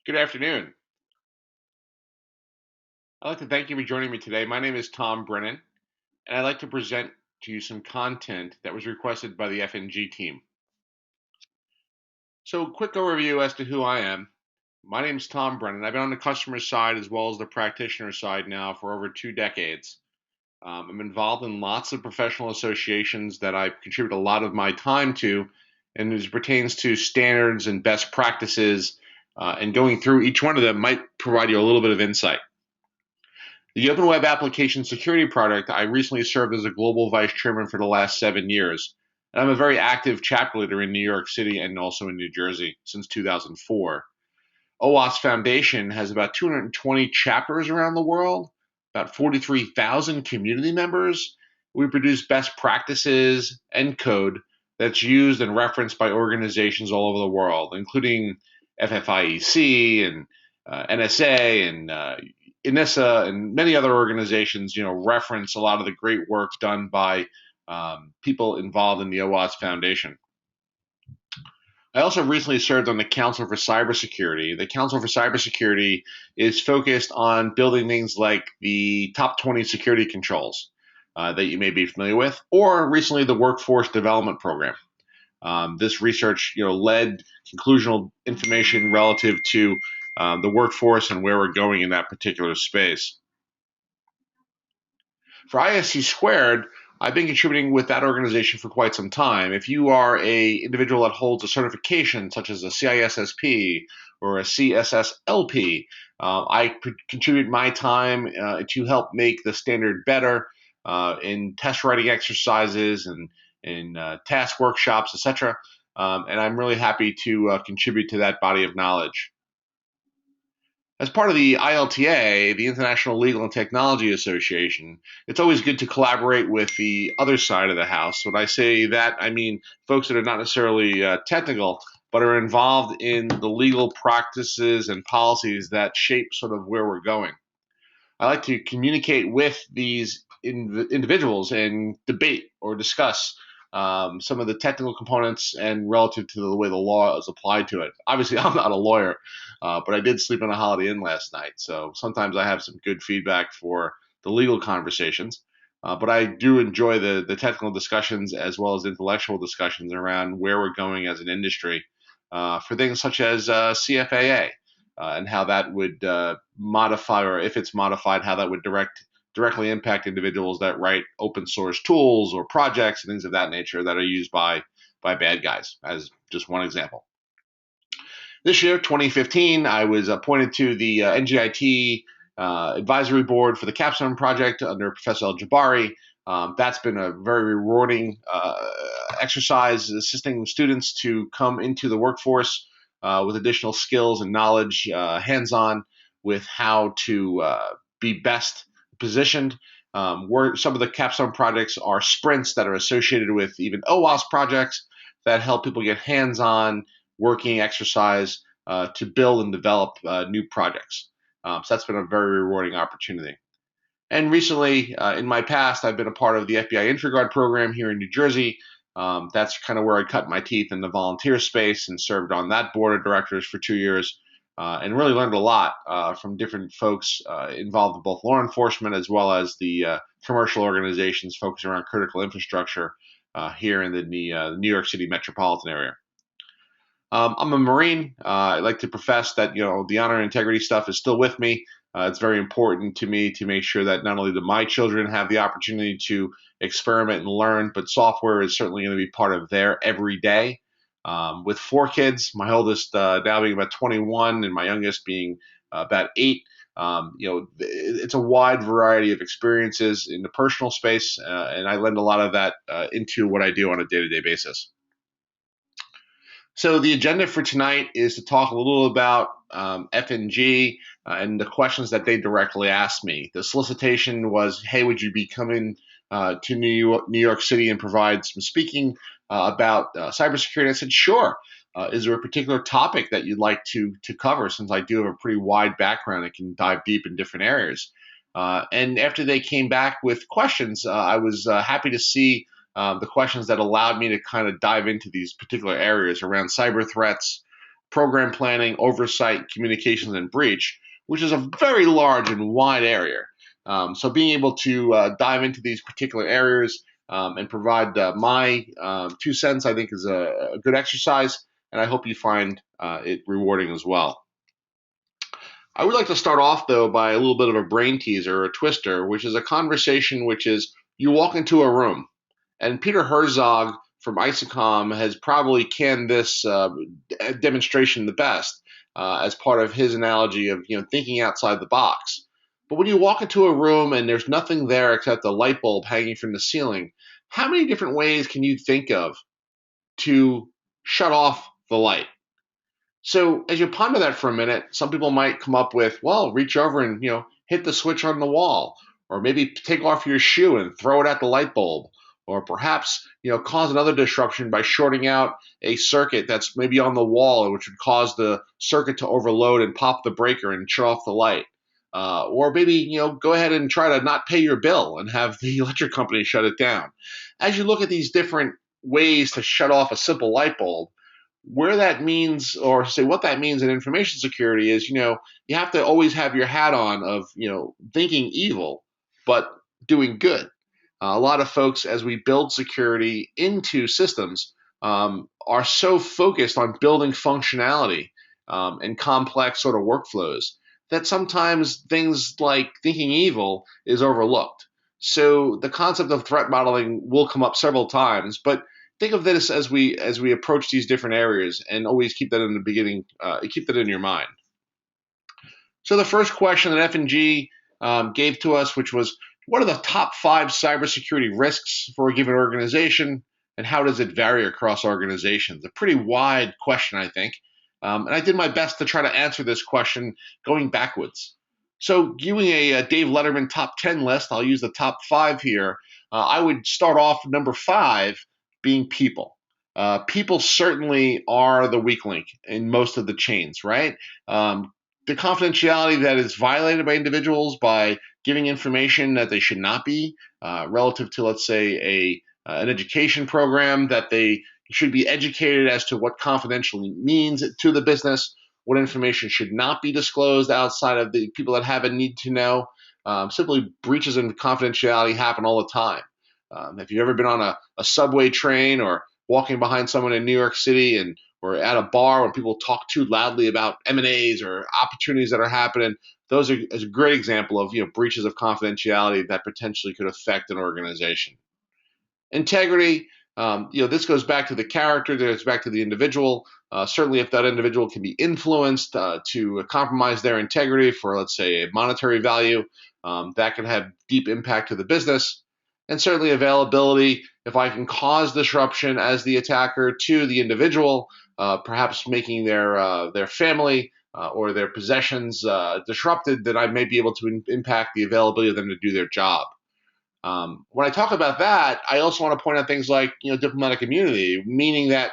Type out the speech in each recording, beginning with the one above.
Good afternoon. I'd like to thank you for joining me today. My name is Tom Brennan, and I'd like to present to you some content that was requested by the FNG team. So, quick overview as to who I am. My name is Tom Brennan. I've been on the customer side as well as the practitioner side now for over 2 decades. I'm involved in lots of professional associations that I contribute a lot of my time to, and as it pertains to standards and best practices, and going through each one of them might provide you a little bit of insight. The Open Web Application Security Project, I recently served as a global vice chairman for the last 7 years. And I'm a very active chapter leader in New York City and also in New Jersey since 2004. OWASP Foundation has about 220 chapters around the world, about 43,000 community members. We produce best practices and code that's used and referenced by organizations all over the world, including FFIEC and NSA and INISA and many other organizations. Reference a lot of the great work done by people involved in the OWASP Foundation. I also recently served on the Council for Cybersecurity. The Council for Cybersecurity is focused on building things like the top 20 security controls that you may be familiar with, or recently the Workforce Development Program. This research, led conclusional information relative to the workforce and where we're going in that particular space. For ISC Squared, I've been contributing with that organization for quite some time. If you are a individual that holds a certification such as a CISSP or a CSSLP, I contribute my time to help make the standard better in test writing exercises and in task workshops, etc. And I'm really happy to contribute to that body of knowledge. As part of the ILTA, the International Legal and Technology Association, it's always good to collaborate with the other side of the house. When I say that, I mean folks that are not necessarily technical, but are involved in the legal practices and policies that shape sort of where we're going. I like to communicate with these individuals and debate or discuss some of the technical components and relative to the way the law is applied to it. Obviously, I'm not a lawyer, but I did sleep in a Holiday Inn last night, so sometimes I have some good feedback for the legal conversations. But I do enjoy the technical discussions as well as intellectual discussions around where we're going as an industry for things such as CFAA and how that would modify, or if it's modified, how that would directly impact individuals that write open source tools or projects and things of that nature that are used by bad guys, as just one example. This year, 2015, I was appointed to the NGIT advisory board for the Capstone project under Professor El-Jabari. That's been a very rewarding exercise, assisting students to come into the workforce with additional skills and knowledge, hands-on, with how to be best positioned. Where some of the capstone projects are sprints that are associated with even OWASP projects that help people get hands-on working exercise to build and develop new projects. So that's been a very rewarding opportunity. And recently, in my past, I've been a part of the FBI IntraGuard program here in New Jersey. That's kind of where I cut my teeth in the volunteer space and served on that board of directors for 2 years. And really learned a lot from different folks involved in both law enforcement as well as the commercial organizations focused around critical infrastructure here in the New York City metropolitan area. I'm a Marine. I like to profess that the honor and integrity stuff is still with me. It's very important to me to make sure that not only do my children have the opportunity to experiment and learn, but software is certainly going to be part of their everyday. With 4 kids, my oldest now being about 21 and my youngest being about 8, it's a wide variety of experiences in the personal space, and I lend a lot of that into what I do on a day-to-day basis. So the agenda for tonight is to talk a little about FNG and the questions that they directly asked me. The solicitation was, hey, would you be coming to New York City and provide some speaking about cybersecurity? I said, sure. Is there a particular topic that you'd like to cover, since I do have a pretty wide background and can dive deep in different areas? And after they came back with questions, I was happy to see the questions that allowed me to kind of dive into these particular areas around cyber threats, program planning, oversight, communications, and breach, which is a very large and wide area. So being able to dive into these particular areas and provide my 2 cents, I think, is a good exercise, and I hope you find it rewarding as well. I would like to start off, though, by a little bit of a brain teaser or a twister, which is a conversation which is you walk into a room, and Peter Herzog from ISOCOM has probably canned this demonstration the best as part of his analogy of thinking outside the box. But when you walk into a room and there's nothing there except a light bulb hanging from the ceiling, how many different ways can you think of to shut off the light? So as you ponder that for a minute, some people might come up with, well, reach over and hit the switch on the wall, or maybe take off your shoe and throw it at the light bulb, or perhaps cause another disruption by shorting out a circuit that's maybe on the wall, which would cause the circuit to overload and pop the breaker and shut off the light. Or maybe go ahead and try to not pay your bill and have the electric company shut it down. As you look at these different ways to shut off a simple light bulb, where that means, or say what that means in information security is, you have to always have your hat on of, thinking evil, but doing good. A lot of folks, as we build security into systems, are so focused on building functionality and complex sort of workflows that sometimes things like thinking evil is overlooked. So the concept of threat modeling will come up several times, but think of this as we approach these different areas, and always keep that in the beginning, keep that in your mind. So the first question that F&G gave to us, which was, what are the top 5 cybersecurity risks for a given organization, and how does it vary across organizations? A pretty wide question, I think. And I did my best to try to answer this question going backwards. So using a Dave Letterman top 10 list, I'll use the top 5 here. I would start off number 5 being people. People certainly are the weak link in most of the chains, right? The confidentiality that is violated by individuals by giving information that they should not be, relative to, let's say, an education program that they should be educated as to what confidentially means to the business, what information should not be disclosed outside of the people that have a need to know. Simply breaches in confidentiality happen all the time. If you've ever been on a subway train or walking behind someone in New York City or at a bar when people talk too loudly about M&As or opportunities that are happening, those are a great example of breaches of confidentiality that potentially could affect an organization. Integrity, this goes back to the character, it goes back to the individual. Certainly if that individual can be influenced to compromise their integrity for, let's say, a monetary value, that can have deep impact to the business. And certainly availability, if I can cause disruption as the attacker to the individual, perhaps making their family or their possessions disrupted, then I may be able to impact the availability of them to do their job. When I talk about that, I also want to point out things like diplomatic immunity, meaning that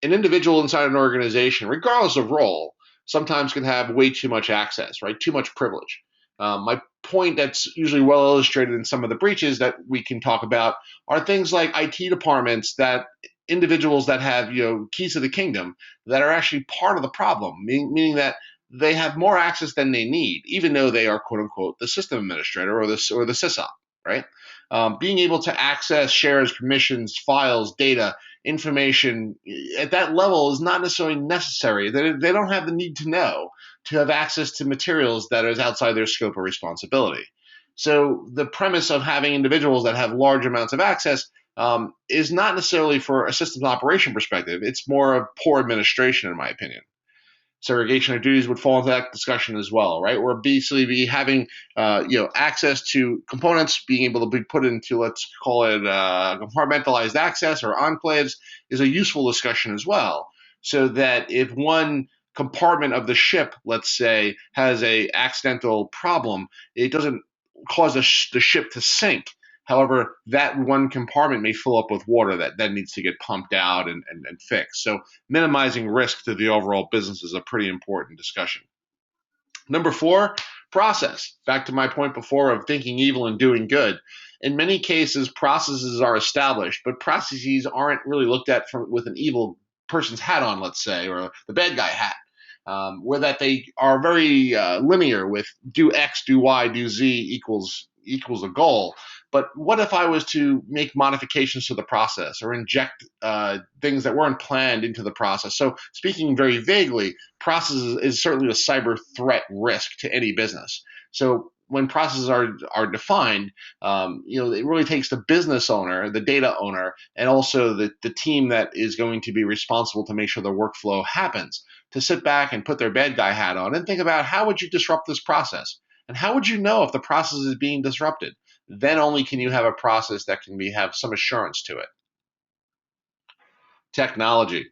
an individual inside an organization, regardless of role, sometimes can have way too much access, right? Too much privilege. My point that's usually well illustrated in some of the breaches that we can talk about are things like IT departments, that individuals that have keys to the kingdom that are actually part of the problem, meaning that they have more access than they need, even though they are quote unquote the system administrator or the sysop, right? Being able to access shares, permissions, files, data, information at that level is not necessarily necessary. They don't have the need to know to have access to materials that is outside their scope of responsibility. So the premise of having individuals that have large amounts of access is not necessarily for a systems operation perspective. It's more of poor administration, in my opinion. Segregation of duties would fall into that discussion as well, right? Or basically having access to components, being able to be put into, let's call it compartmentalized access or enclaves, is a useful discussion as well. So that if one compartment of the ship, let's say, has a accidental problem, it doesn't cause the ship to sink. However, that one compartment may fill up with water that then needs to get pumped out and fixed. So minimizing risk to the overall business is a pretty important discussion. Number 4, process. Back to my point before of thinking evil and doing good. In many cases, processes are established, but processes aren't really looked at with an evil person's hat on, let's say, or the bad guy hat. where that they are very linear with do X, do Y, do Z equals a goal. But what if I was to make modifications to the process or inject things that weren't planned into the process? So speaking very vaguely, process is certainly a cyber threat risk to any business. So when processes are defined, it really takes the business owner, the data owner, and also the team that is going to be responsible to make sure the workflow happens to sit back and put their bad guy hat on and think about how would you disrupt this process? And how would you know if the process is being disrupted? Then only can you have a process that can have some assurance to it. Technology.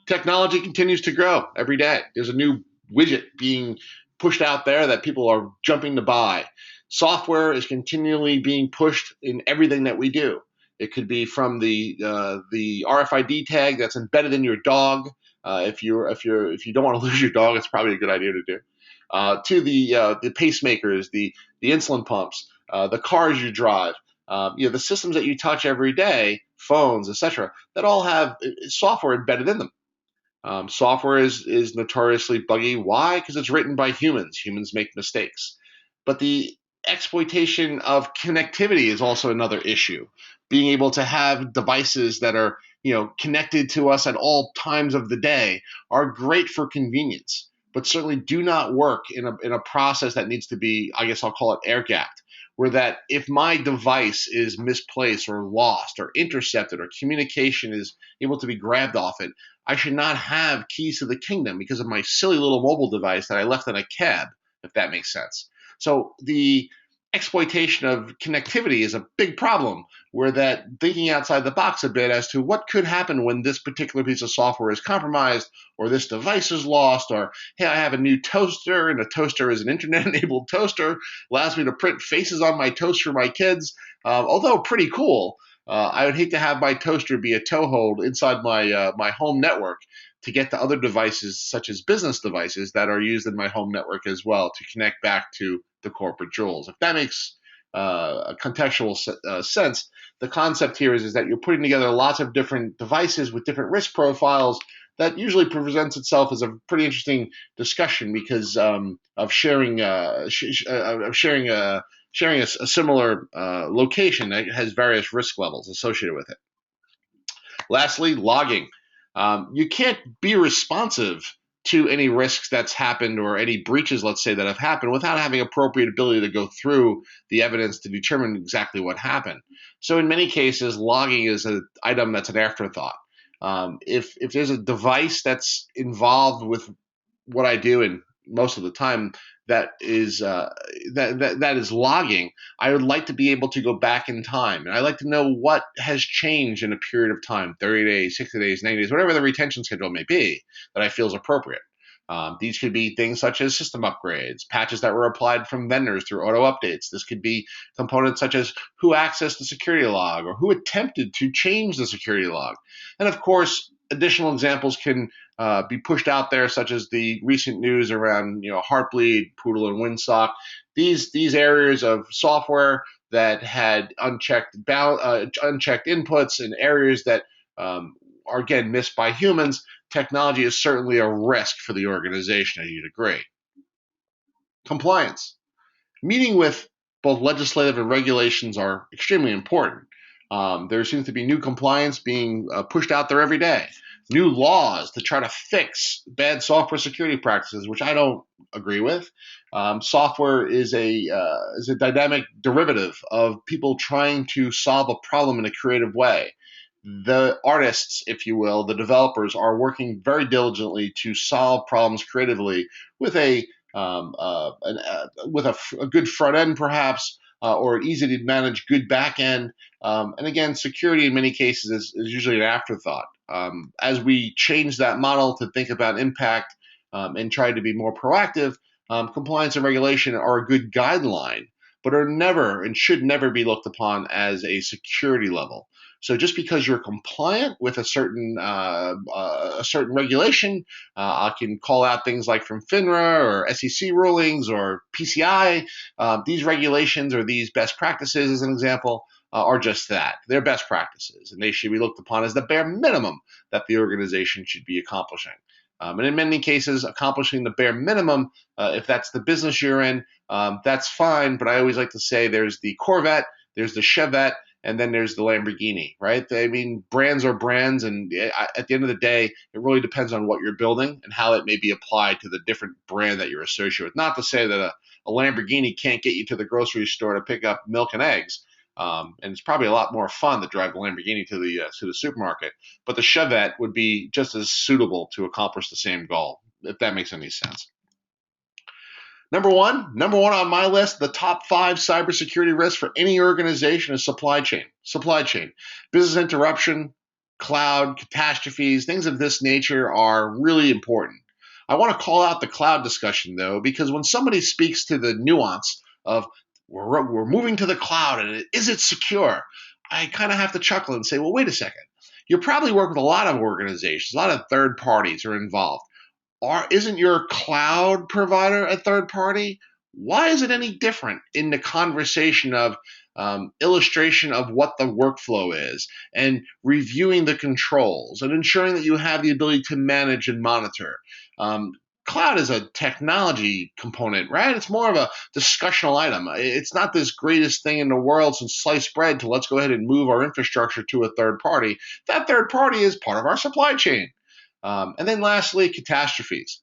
Technology continues to grow every day. There's a new widget being pushed out there that people are jumping to buy. Software is continually being pushed in everything that we do. It could be from the RFID tag that's embedded in your dog. If you don't want to lose your dog, it's probably a good idea to do. To the pacemakers, the insulin pumps, the cars you drive, the systems that you touch every day, phones, etc., that all have software embedded in them. Software is notoriously buggy. Why? Because it's written by humans. Humans make mistakes. But the exploitation of connectivity is also another issue. Being able to have devices that are connected to us at all times of the day are great for convenience, but certainly do not work in a process that needs to be, I guess I'll call it air gapped, where that if my device is misplaced or lost or intercepted or communication is able to be grabbed off it, I should not have keys to the kingdom because of my silly little mobile device that I left in a cab, if that makes sense. So the exploitation of connectivity is a big problem, where that thinking outside the box a bit as to what could happen when this particular piece of software is compromised or this device is lost, or hey, I have a new toaster and a toaster is an internet-enabled toaster, allows me to print faces on my toast for my kids, although pretty cool. I would hate to have my toaster be a toehold inside my home network to get to other devices such as business devices that are used in my home network as well to connect back to the corporate jewels. If that makes a contextual sense, the concept here is that you're putting together lots of different devices with different risk profiles. That usually presents itself as a pretty interesting discussion because of sharing a similar location that has various risk levels associated with it. Lastly, logging. You can't be responsive to any risks that's happened or any breaches, let's say, that have happened without having appropriate ability to go through the evidence to determine exactly what happened. So in many cases, logging is an item that's an afterthought. If there's a device that's involved with what I do, and most of the time that is that is logging, I would like to be able to go back in time, and I like to know what has changed in a period of time, 30 days, 60 days, 90 days, whatever the retention schedule may be that I feel is appropriate. These could be things such as system upgrades, patches that were applied from vendors through auto updates. This could be components such as who accessed the security log or who attempted to change the security log. And of course, additional examples can be pushed out there, such as the recent news around Heartbleed, Poodle, and Windsock. These areas of software that had unchecked inputs and areas that are again missed by humans. Technology is certainly a risk for the organization, as you'd agree. Compliance. Meeting with both legislative and regulations are extremely important. There seems to be new compliance being pushed out there every day. New laws to try to fix bad software security practices, which I don't agree with. Software is a dynamic derivative of people trying to solve a problem in a creative way. The artists, if you will, the developers are working very diligently to solve problems creatively with a good front end, perhaps, or an easy to manage good back end. And again, security in many cases is usually an afterthought. As we change that model to think about impact and try to be more proactive, compliance and regulation are a good guideline, but are never and should never be looked upon as a security level. So just because you're compliant with a certain regulation, I can call out things like from FINRA or SEC rulings or PCI. These regulations or these best practices, as an example, are just that. They're best practices, and they should be looked upon as the bare minimum that the organization should be accomplishing. And in many cases, accomplishing the bare minimum, if that's the business you're in, that's fine. But I always like to say there's the Corvette, there's the Chevette, and then there's the Lamborghini, right? I mean, brands are brands, and at the end of the day, it really depends on what you're building and how it may be applied to the different brand that you're associated with. Not to say that a Lamborghini can't get you to the grocery store to pick up milk and eggs, and it's probably a lot more fun to drive the Lamborghini to the supermarket. But the Chevette would be just as suitable to accomplish the same goal, if that makes any sense. Number one on my list, the top 5 cybersecurity risks for any organization is supply chain. Supply chain, business interruption, cloud, catastrophes, things of this nature are really important. I want to call out the cloud discussion though, because when somebody speaks to the nuance of we're moving to the cloud and is it secure, I kind of have to chuckle and say, well, wait a second. You probably work with a lot of organizations, a lot of third parties are involved. Isn't your cloud provider a third party? Why is it any different in the conversation of illustration of what the workflow is and reviewing the controls and ensuring that you have the ability to manage and monitor? Cloud is a technology component, right? It's more of a discussional item. It's not this greatest thing in the world since sliced bread to let's go ahead and move our infrastructure to a third party. That third party is part of our supply chain. And then lastly, catastrophes.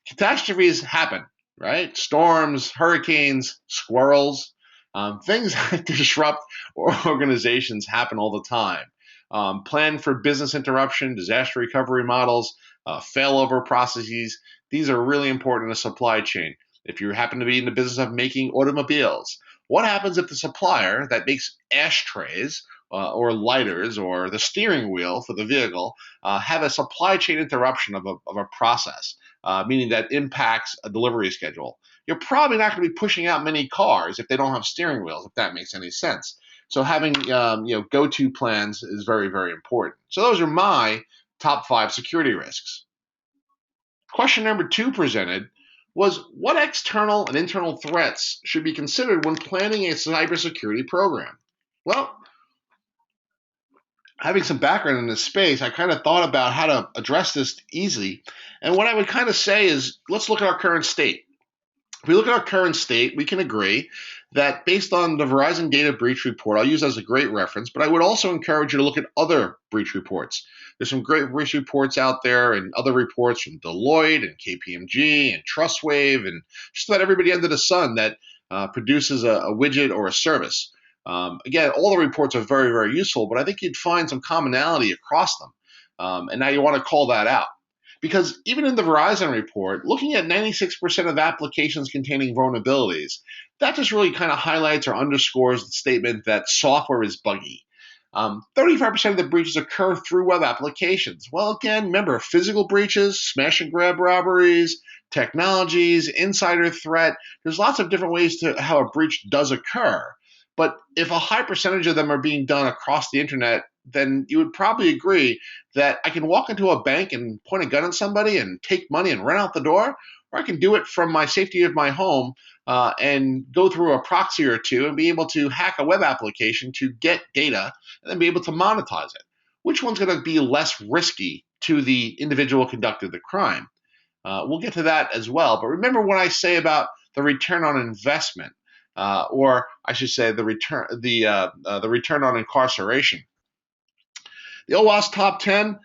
Catastrophes happen, right? Storms, hurricanes, squirrels, things that disrupt organizations happen all the time. Plan for business interruption, disaster recovery models, failover processes. These are really important in a supply chain. If you happen to be in the business of making automobiles, what happens if the supplier that makes ashtrays or lighters or the steering wheel for the vehicle have a supply chain interruption of a process, meaning that impacts a delivery schedule? You're probably not going to be pushing out many cars if they don't have steering wheels, if that makes any sense. So having go-to plans is very, very important. So those are my top 5 security risks. Question number 2 presented was what external and internal threats should be considered when planning a cybersecurity program? Well, having some background in this space, I kind of thought about how to address this easily. And what I would kind of say is let's look at our current state. If we look at our current state, we can agree that based on the Verizon data breach report, I'll use that as a great reference, but I would also encourage you to look at other breach reports. There's some great breach reports out there and other reports from Deloitte and KPMG and Trustwave and just about everybody under the sun that produces a widget or a service. Again, all the reports are very, very useful, but I think you'd find some commonality across them. And now you want to call that out. Because even in the Verizon report, looking at 96% of applications containing vulnerabilities, that just really kind of highlights or underscores the statement that software is buggy. 35% of the breaches occur through web applications. Well, again, remember, physical breaches, smash and grab robberies, technologies, insider threat. There's lots of different ways to how a breach does occur. But if a high percentage of them are being done across the internet, then you would probably agree that I can walk into a bank and point a gun at somebody and take money and run out the door, or I can do it from my safety of my home and go through a proxy or two and be able to hack a web application to get data and then be able to monetize it. Which one's going to be less risky to the individual conducting the crime? We'll get to that as well. But remember what I say about the return on investment, or I should say the return on incarceration. The OWASP top 10,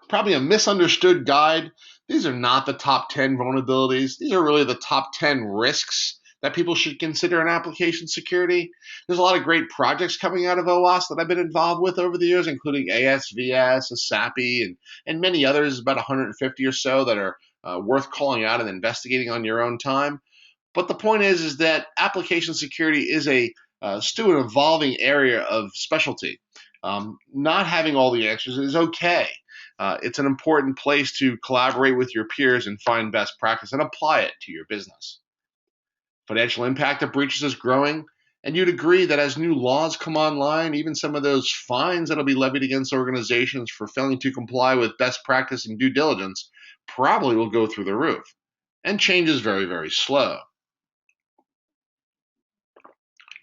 probably a misunderstood guide. These are not the top 10 vulnerabilities. These are really the top 10 risks that people should consider in application security. There's a lot of great projects coming out of OWASP that I've been involved with over the years, including ASVS, ASAPI, and many others, about 150 or so that are worth calling out and investigating on your own time. But the point is that application security is still an evolving area of specialty. Not having all the answers is okay. It's an important place to collaborate with your peers and find best practice and apply it to your business. Financial impact of breaches is growing, and you'd agree that as new laws come online, even some of those fines that'll be levied against organizations for failing to comply with best practice and due diligence probably will go through the roof. And change is very, very slow.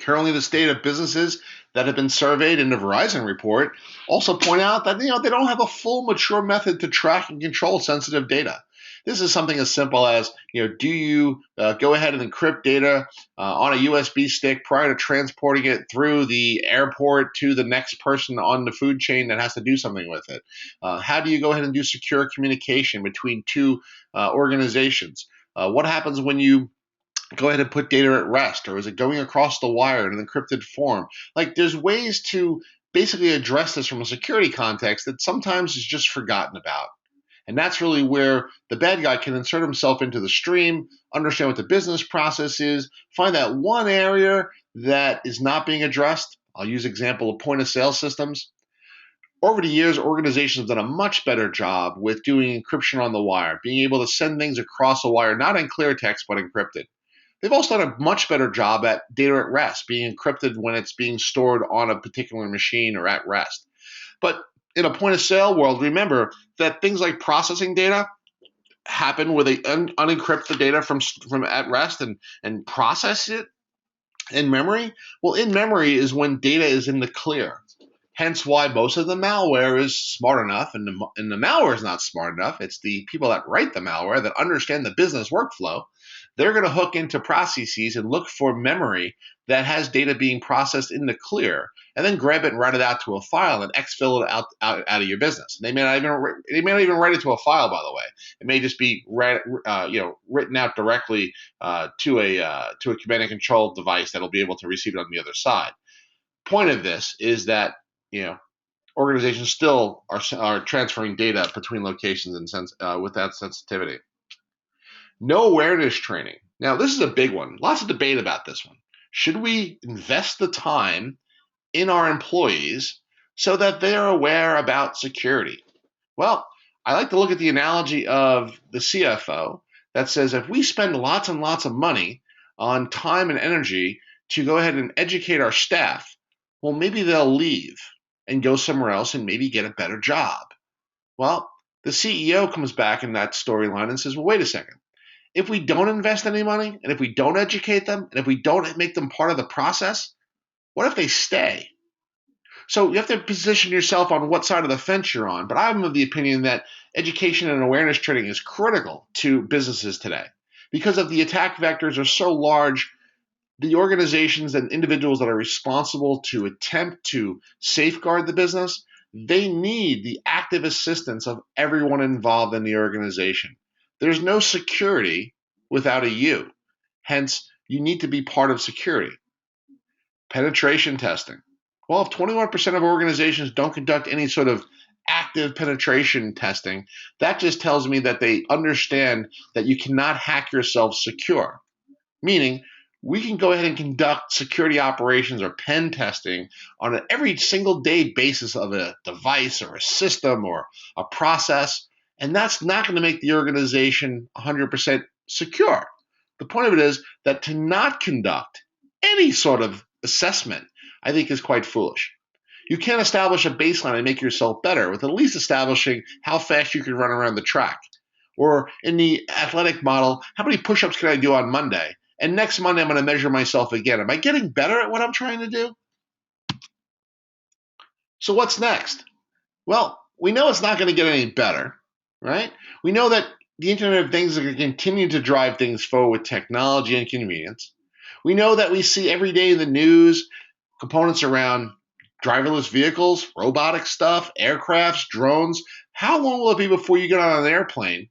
Currently, the state of businesses that have been surveyed in the Verizon report also point out that they don't have a full mature method to track and control sensitive data. This is something as simple as, do you go ahead and encrypt data on a USB stick prior to transporting it through the airport to the next person on the food chain that has to do something with it? How do you go ahead and do secure communication between two organizations? What happens when you go ahead and put data at rest, or is it going across the wire in an encrypted form? Like, there's ways to basically address this from a security context that sometimes is just forgotten about. And that's really where the bad guy can insert himself into the stream, understand what the business process is, find that one area that is not being addressed. I'll use example of point of sale systems. Over the years, organizations have done a much better job with doing encryption on the wire, being able to send things across a wire, not in clear text, but encrypted. They've also done a much better job at data at rest, being encrypted when it's being stored on a particular machine or at rest. But in a point of sale world, remember that things like processing data happen where they unencrypt the data from at rest and process it in memory. Well, in memory is when data is in the clear. Hence why most of the malware is smart enough, and the malware is not smart enough. It's the people that write the malware that understand the business workflow. They're going to hook into processes and look for memory that has data being processed in the clear, and then grab it and write it out to a file and exfil it out of your business. They may not even write it to a file, by the way. It may just be written out directly to a command and control device that'll be able to receive it on the other side. Point of this is that organizations still are transferring data between locations and with that sensitivity. No awareness training. Now, this is a big one. Lots of debate about this one. Should we invest the time in our employees so that they are aware about security? Well, I like to look at the analogy of the CFO that says if we spend lots and lots of money on time and energy to go ahead and educate our staff, well, maybe they'll leave and go somewhere else and maybe get a better job. Well, the CEO comes back in that storyline and says, well, wait a second. If we don't invest any money, and if we don't educate them, and if we don't make them part of the process, what if they stay? So you have to position yourself on what side of the fence you're on. But I'm of the opinion that education and awareness training is critical to businesses today. Because of the attack vectors are so large, the organizations and individuals that are responsible to attempt to safeguard the business, they need the active assistance of everyone involved in the organization. There's no security without a you. Hence, you need to be part of security. Penetration testing. Well, if 21% of organizations don't conduct any sort of active penetration testing, that just tells me that they understand that you cannot hack yourself secure. Meaning, we can go ahead and conduct security operations or pen testing on an every single day basis of a device or a system or a process, and that's not going to make the organization 100% secure. The point of it is that to not conduct any sort of assessment, I think, is quite foolish. You can't establish a baseline and make yourself better with at least establishing how fast you can run around the track. Or in the athletic model, how many push-ups can I do on Monday? And next Monday, I'm going to measure myself again. Am I getting better at what I'm trying to do? So what's next? Well, we know it's not going to get any better, right? We know that the Internet of Things is going to continue to drive things forward with technology and convenience. We know that we see every day in the news components around driverless vehicles, robotic stuff, aircrafts, drones. How long will it be before you get on an airplane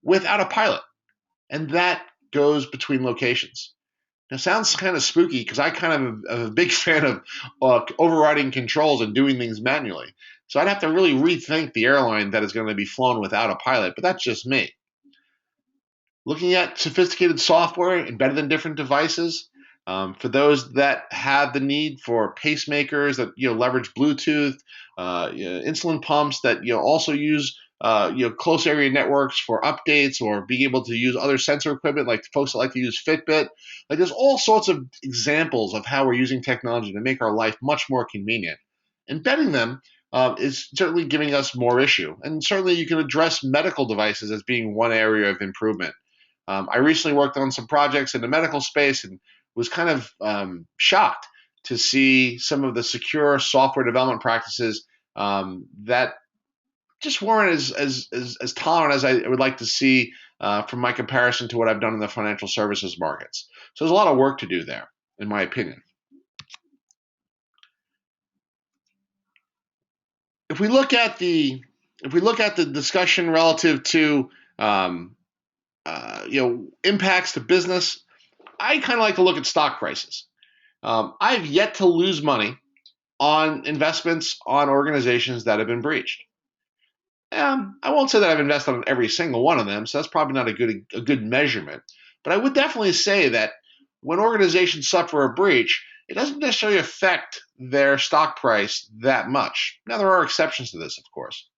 without a pilot? And that goes between locations. Now, it sounds kind of spooky because I kind of am a big fan of overriding controls and doing things manually. So I'd have to really rethink the airline that is going to be flown without a pilot, but that's just me. Looking at sophisticated software embedded in different devices, for those that have the need for pacemakers that leverage Bluetooth, insulin pumps that also use close area networks for updates, or being able to use other sensor equipment like folks that like to use Fitbit. Like, there's all sorts of examples of how we're using technology to make our life much more convenient. Embedding them is certainly giving us more issue. And certainly you can address medical devices as being one area of improvement. I recently worked on some projects in the medical space, and was kind of shocked to see some of the secure software development practices that just weren't as tolerant as I would like to see from my comparison to what I've done in the financial services markets. So there's a lot of work to do there, in my opinion. If we look at the discussion relative to impacts to business, I kind of like to look at stock prices. I've yet to lose money on investments on organizations that have been breached. I won't say that I've invested on every single one of them, so that's probably not a good measurement. But I would definitely say that when organizations suffer a breach, it doesn't necessarily affect their stock price that much. Now, there are exceptions to this, of course.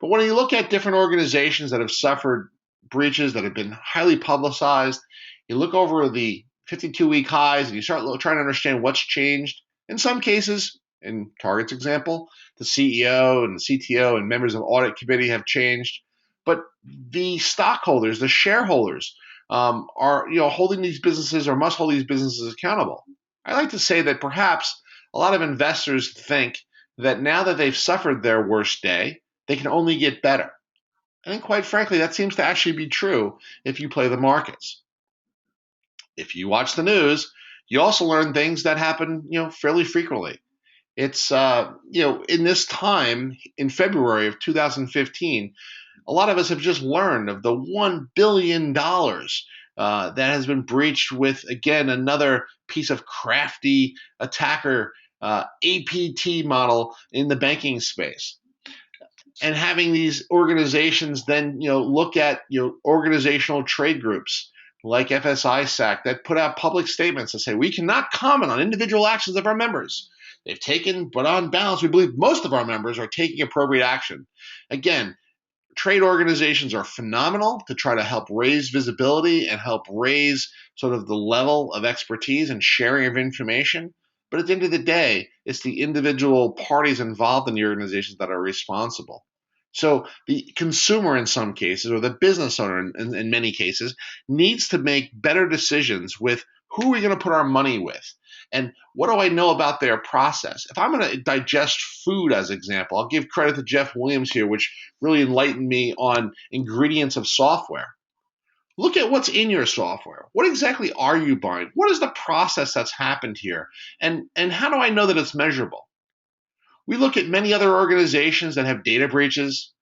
But when you look at different organizations that have suffered breaches that have been highly publicized, you look over the 52-week highs and you start trying to understand what's changed. In some cases, in Target's example, the CEO and the CTO and members of the audit committee have changed. But the stockholders, the shareholders, are holding these businesses or must hold these businesses accountable. I like to say that perhaps a lot of investors think that now that they've suffered their worst day, they can only get better. And quite frankly, that seems to actually be true if you play the markets. If you watch the news, you also learn things that happen, fairly frequently. It's, in this time in February of 2015, a lot of us have just learned of the $1 billion that has been breached with, again, another piece of crafty attacker APT model in the banking space. And having these organizations then, look at, organizational trade groups like FSISAC that put out public statements that say, we cannot comment on individual actions of our members. They've taken, but on balance, we believe most of our members are taking appropriate action. Again, trade organizations are phenomenal to try to help raise visibility and help raise sort of the level of expertise and sharing of information. But at the end of the day, it's the individual parties involved in the organizations that are responsible. So the consumer in some cases, or the business owner in many cases, needs to make better decisions with who are we going to put our money with? And what do I know about their process? If I'm going to digest food, as an example, I'll give credit to Jeff Williams here, which really enlightened me on ingredients of software. Look at what's in your software. What exactly are you buying? What is the process that's happened here? And how do I know that it's measurable? We look at many other organizations that have data breaches,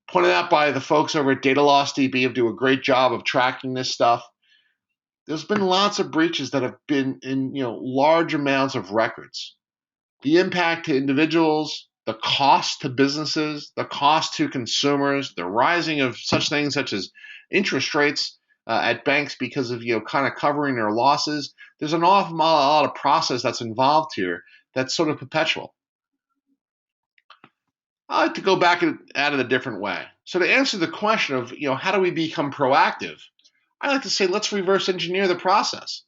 pointed out by the folks over at Data Loss DB, who do a great job of tracking this stuff. There's been lots of breaches that have been in large amounts of records. The impact to individuals, the cost to businesses, the cost to consumers, the rising of such things such as interest rates at banks because of kind of covering their losses. There's an awful lot of process that's involved here that's sort of perpetual. I like to go back at it a different way. So to answer the question of how do we become proactive, I like to say let's reverse engineer the process.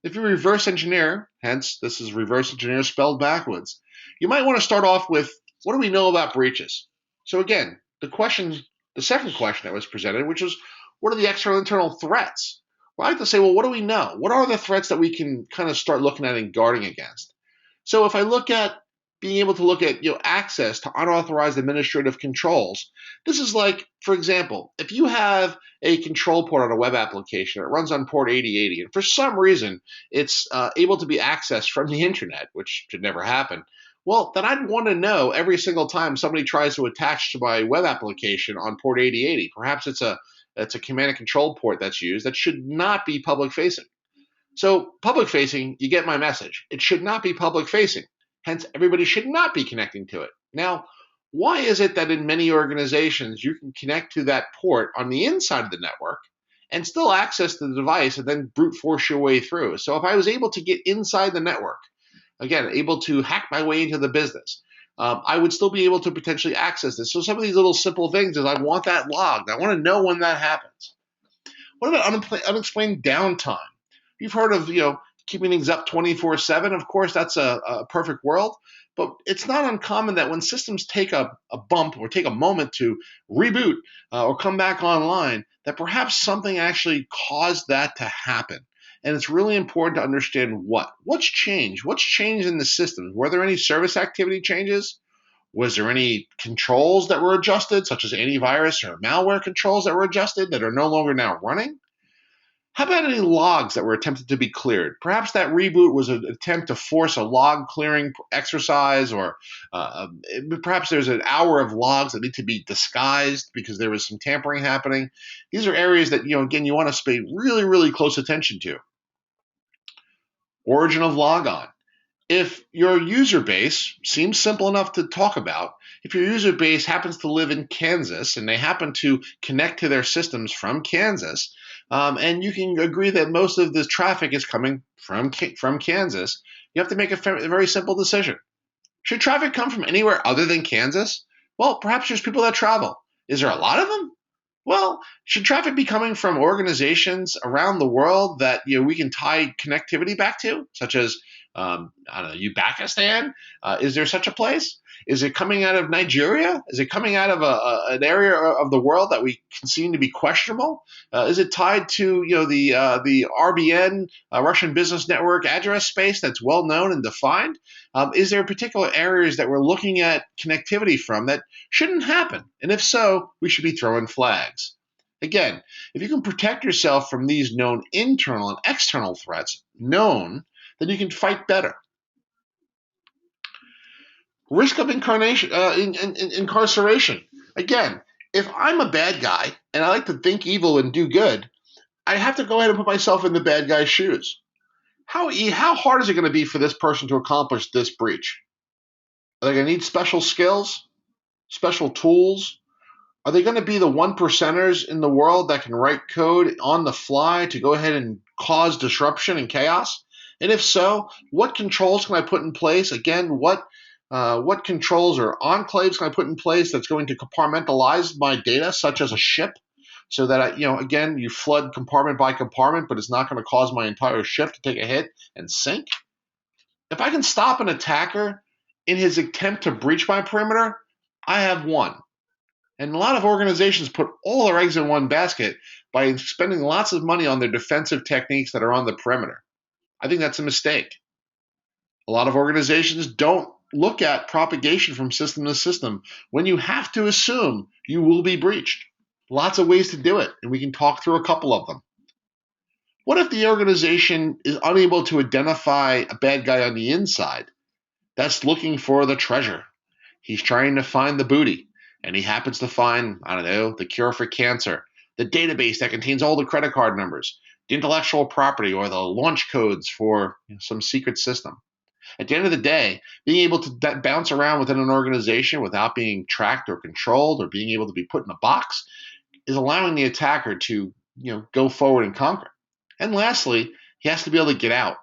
If you reverse engineer, hence this is reverse engineer spelled backwards, you might want to start off with what do we know about breaches? So again, the second question that was presented, which was what are the external and internal threats? Well, I like to say, well, what do we know? What are the threats that we can kind of start looking at and guarding against? So if I look at being able to look at access to unauthorized administrative controls. This is like, for example, if you have a control port on a web application, it runs on port 8080, and for some reason it's able to be accessed from the internet, which should never happen. Well, then I'd want to know every single time somebody tries to attach to my web application on port 8080. Perhaps it's a command and control port that's used that should not be public facing. So public facing, you get my message. It should not be public facing. Hence, everybody should not be connecting to it. Now, why is it that in many organizations you can connect to that port on the inside of the network and still access the device and then brute force your way through? So if I was able to get inside the network, again, able to hack my way into the business, I would still be able to potentially access this. So some of these little simple things is I want that logged. I want to know when that happens. What about unexplained downtime? You've heard of, keeping things up 24/7. Of course, that's a perfect world, but it's not uncommon that when systems take a bump or take a moment to reboot or come back online, that perhaps something actually caused that to happen. And it's really important to understand what's changed. What's changed in the system? Were there any service activity changes? Was there any controls that were adjusted, such as antivirus or malware controls that were adjusted that are no longer now running? How about any logs that were attempted to be cleared? Perhaps that reboot was an attempt to force a log clearing exercise, or perhaps there's an hour of logs that need to be disguised because there was some tampering happening. These are areas that, again, you want to pay really, really close attention to. Origin of logon. If your user base seems simple enough to talk about, if your user base happens to live in Kansas and they happen to connect to their systems from Kansas, and you can agree that most of this traffic is coming from Kansas, you have to make a very simple decision. Should traffic come from anywhere other than Kansas? Well, perhaps there's people that travel. Is there a lot of them? Well, should traffic be coming from organizations around the world that we can tie connectivity back to, such as I don't know, Uzbekistan? Is there such a place? Is it coming out of Nigeria? Is it coming out of an area of the world that we can seem to be questionable? Is it tied to the RBN Russian Business Network address space that's well known and defined? Is there particular areas that we're looking at connectivity from that shouldn't happen? And if so, we should be throwing flags. Again, if you can protect yourself from these known internal and external threats, then you can fight better. Risk of incarceration. Again, if I'm a bad guy and I like to think evil and do good, I have to go ahead and put myself in the bad guy's shoes. How hard is it going to be for this person to accomplish this breach? Are they going to need special skills, special tools? Are they going to be the 1%ers in the world that can write code on the fly to go ahead and cause disruption and chaos? And if so, what controls can I put in place? Again, what controls or enclaves can I put in place that's going to compartmentalize my data, such as a ship, so that again, you flood compartment by compartment, but it's not going to cause my entire ship to take a hit and sink? If I can stop an attacker in his attempt to breach my perimeter, I have won. And a lot of organizations put all their eggs in one basket by spending lots of money on their defensive techniques that are on the perimeter. I think that's a mistake. A lot of organizations don't look at propagation from system to system when you have to assume you will be breached. Lots of ways to do it, and we can talk through a couple of them. What if the organization is unable to identify a bad guy on the inside that's looking for the treasure? He's trying to find the booty, and he happens to find, the cure for cancer, the database that contains all the credit card numbers, the intellectual property, or the launch codes for some secret system. At the end of the day, being able to bounce around within an organization without being tracked or controlled or being able to be put in a box is allowing the attacker to go forward and conquer. And lastly, he has to be able to get out.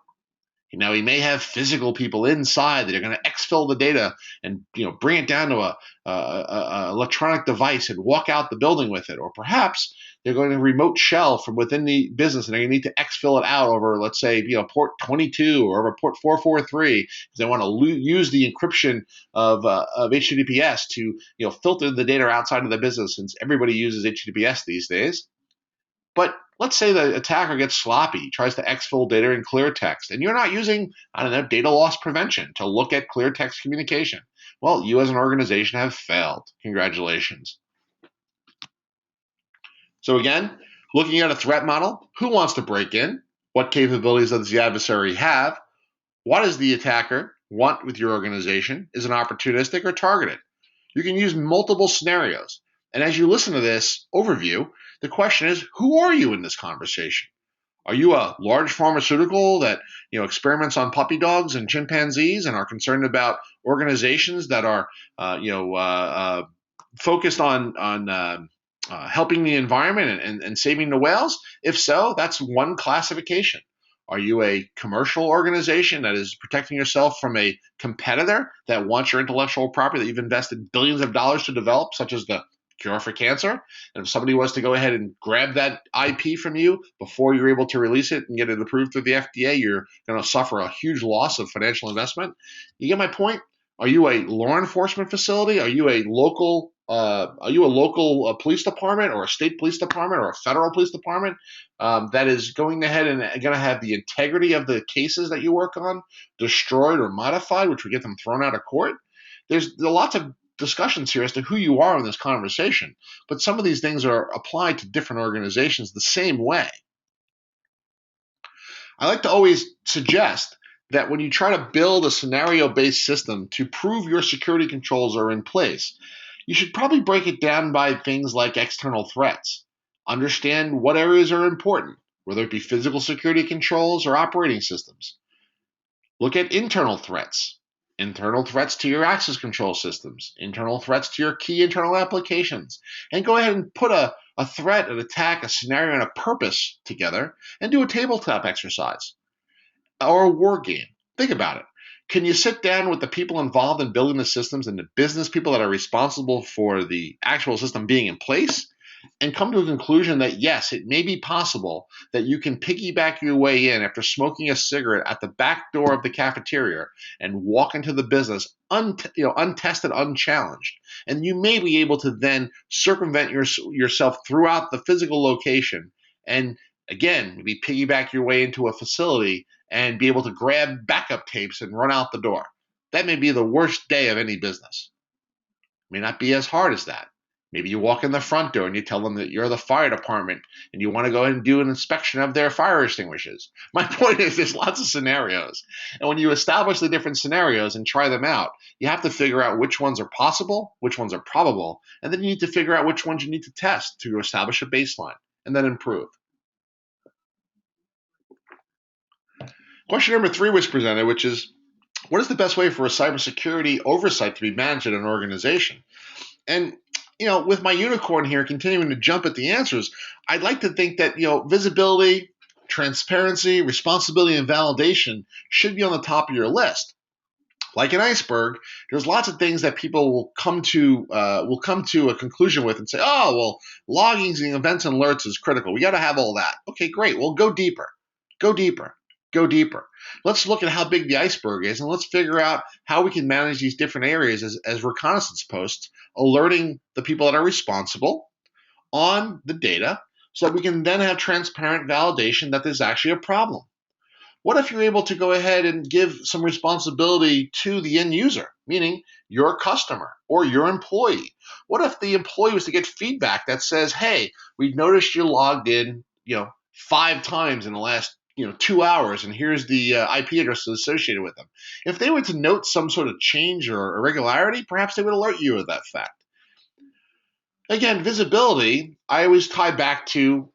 He may have physical people inside that are going to exfil the data and bring it down to a electronic device and walk out the building with it. Or perhaps they're going to remote shell from within the business and they're going to need to exfil it out over, let's say, port 22 or over port 443 because they want to use the encryption of HTTPS to filter the data outside of the business, since everybody uses HTTPS these days. But let's say the attacker gets sloppy, tries to exfil data in clear text, and you're not using, data loss prevention to look at clear text communication. Well, you as an organization have failed. Congratulations. So again, looking at a threat model, who wants to break in? What capabilities does the adversary have? What does the attacker want with your organization? Is it opportunistic or targeted? You can use multiple scenarios. And as you listen to this overview, the question is, who are you in this conversation? Are you a large pharmaceutical that experiments on puppy dogs and chimpanzees and are concerned about organizations that are focused on helping the environment and saving the whales? If so, that's one classification. Are you a commercial organization that is protecting yourself from a competitor that wants your intellectual property that you've invested billions of dollars to develop, such as the cure for cancer? And if somebody was to go ahead and grab that IP from you before you're able to release it and get it approved through the FDA, you're going to suffer a huge loss of financial investment. You get my point? Are you a law enforcement facility? Are you a local are you a local police department or a state police department or a federal police department that is going ahead and going to have the integrity of the cases that you work on destroyed or modified, which would get them thrown out of court? There's lots of discussions here as to who you are in this conversation, but some of these things are applied to different organizations the same way. I like to always suggest that when you try to build a scenario-based system to prove your security controls are in place, you should probably break it down by things like external threats. Understand what areas are important, whether it be physical security controls or operating systems. Look at internal threats to your access control systems, internal threats to your key internal applications, and go ahead and put a threat, an attack, a scenario, and a purpose together and do a tabletop exercise or a war game. Think about it. Can you sit down with the people involved in building the systems and the business people that are responsible for the actual system being in place and come to a conclusion that, yes, it may be possible that you can piggyback your way in after smoking a cigarette at the back door of the cafeteria and walk into the business untested, unchallenged. And you may be able to then circumvent yourself throughout the physical location and, again, maybe piggyback your way into a facility and be able to grab backup tapes and run out the door. That may be the worst day of any business. It may not be as hard as that. Maybe you walk in the front door and you tell them that you're the fire department and you want to go ahead and do an inspection of their fire extinguishers. My point is there's lots of scenarios. And when you establish the different scenarios and try them out, you have to figure out which ones are possible, which ones are probable, and then you need to figure out which ones you need to test to establish a baseline and then improve. Question number 3 was presented, which is, what is the best way for a cybersecurity oversight to be managed in an organization? And with my unicorn here continuing to jump at the answers, I'd like to think that, visibility, transparency, responsibility, and validation should be on the top of your list. Like an iceberg, there's lots of things that people will come to a conclusion with and say, oh, well, logging events and alerts is critical. We got to have all that. Okay, great. Well, go deeper. Go deeper. Go deeper. Let's look at how big the iceberg is, and let's figure out how we can manage these different areas as reconnaissance posts, alerting the people that are responsible on the data so that we can then have transparent validation that there's actually a problem. What if you're able to go ahead and give some responsibility to the end user, meaning your customer or your employee? What if the employee was to get feedback that says, hey, we've noticed you logged in, 5 times in the last 2 hours, and here's the IP addresses associated with them. If they were to note some sort of change or irregularity, perhaps they would alert you of that fact. Again, visibility, I always tie back to,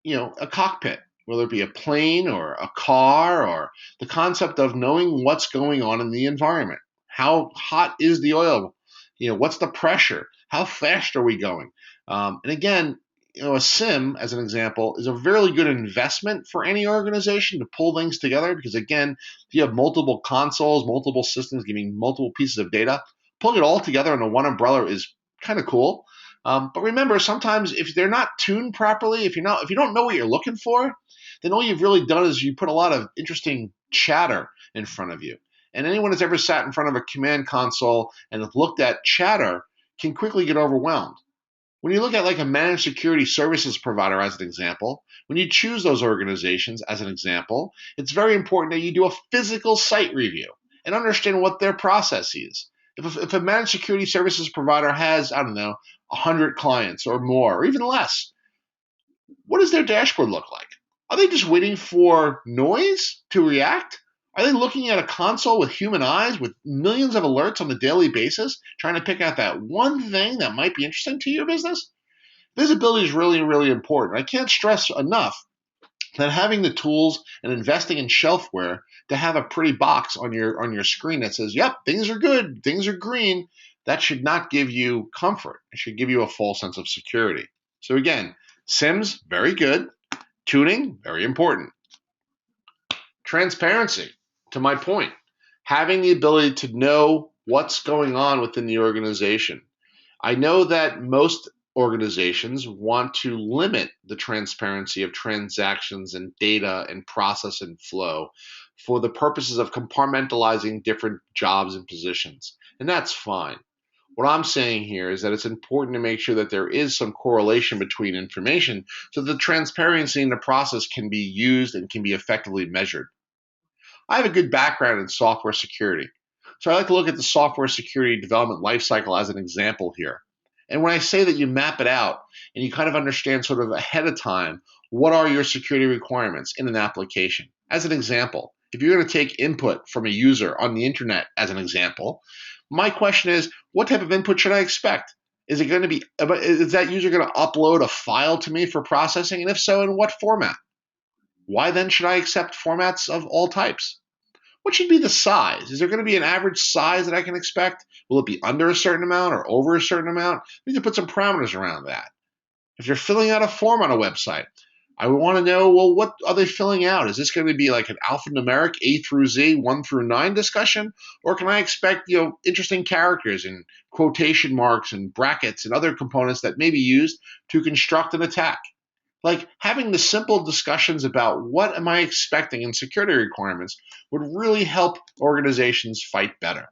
a cockpit, whether it be a plane or a car, or the concept of knowing what's going on in the environment. How hot is the oil? What's the pressure? How fast are we going? And again, a SIM, as an example, is a really good investment for any organization to pull things together because, again, if you have multiple consoles, multiple systems giving multiple pieces of data, pulling it all together under one umbrella is kind of cool. But remember, sometimes if they're not tuned properly, if you don't know what you're looking for, then all you've really done is you put a lot of interesting chatter in front of you. And anyone that's ever sat in front of a command console and looked at chatter can quickly get overwhelmed. When you look at like a managed security services provider as an example, when you choose those organizations as an example, it's very important that you do a physical site review and understand what their process is. If a managed security services provider has, 100 clients or more, or even less, what does their dashboard look like? Are they just waiting for noise to react? Are they looking at a console with human eyes with millions of alerts on a daily basis, trying to pick out that one thing that might be interesting to your business? Visibility is really, really important. I can't stress enough that having the tools and investing in shelfware to have a pretty box on your screen that says, yep, things are good, things are green, that should not give you comfort. It should give you a false sense of security. So again, SIMs, very good. Tuning, very important. Transparency, to my point. Having the ability to know what's going on within the organization. I know that most organizations want to limit the transparency of transactions and data and process and flow for the purposes of compartmentalizing different jobs and positions. And that's fine. What I'm saying here is that it's important to make sure that there is some correlation between information so that the transparency in the process can be used and can be effectively measured. I have a good background in software security, so I like to look at the software security development lifecycle as an example here. And when I say that you map it out and you kind of understand sort of ahead of time what are your security requirements in an application. As an example, if you're going to take input from a user on the internet as an example, my question is, what type of input should I expect? Is it going to be, is that user going to upload a file to me for processing? And if so, in what format? Why then should I accept formats of all types? What should be the size? Is there going to be an average size that I can expect? Will it be under a certain amount or over a certain amount? We need to put some parameters around that. If you're filling out a form on a website, I would want to know, well, what are they filling out? Is this going to be like an alphanumeric A through Z, 1 through 9 discussion? Or can I expect, interesting characters and quotation marks and brackets and other components that may be used to construct an attack? Like having the simple discussions about what am I expecting in security requirements would really help organizations fight better.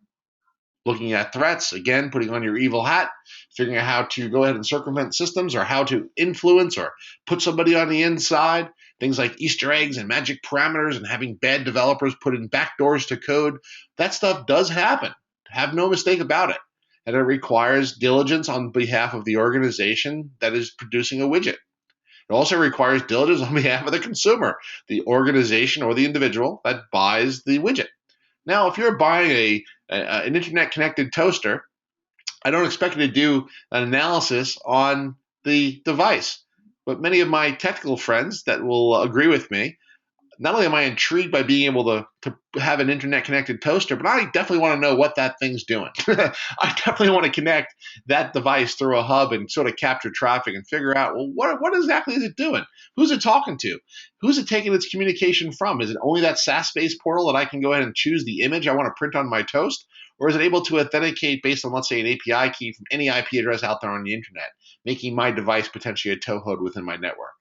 Looking at threats, again, putting on your evil hat, figuring out how to go ahead and circumvent systems or how to influence or put somebody on the inside, things like Easter eggs and magic parameters and having bad developers put in backdoors to code. That stuff does happen. Have no mistake about it. And it requires diligence on behalf of the organization that is producing a widget. It also requires diligence on behalf of the consumer, the organization or the individual that buys the widget. Now, if you're buying an internet-connected toaster, I don't expect you to do an analysis on the device. But many of my technical friends that will agree with me, not only am I intrigued by being able to have an internet-connected toaster, but I definitely want to know what that thing's doing. I definitely want to connect that device through a hub and sort of capture traffic and figure out, well, what exactly is it doing? Who's it talking to? Who's it taking its communication from? Is it only that SaaS-based portal that I can go ahead and choose the image I want to print on my toast? Or is it able to authenticate based on, let's say, an API key from any IP address out there on the internet, making my device potentially a towhood within my network?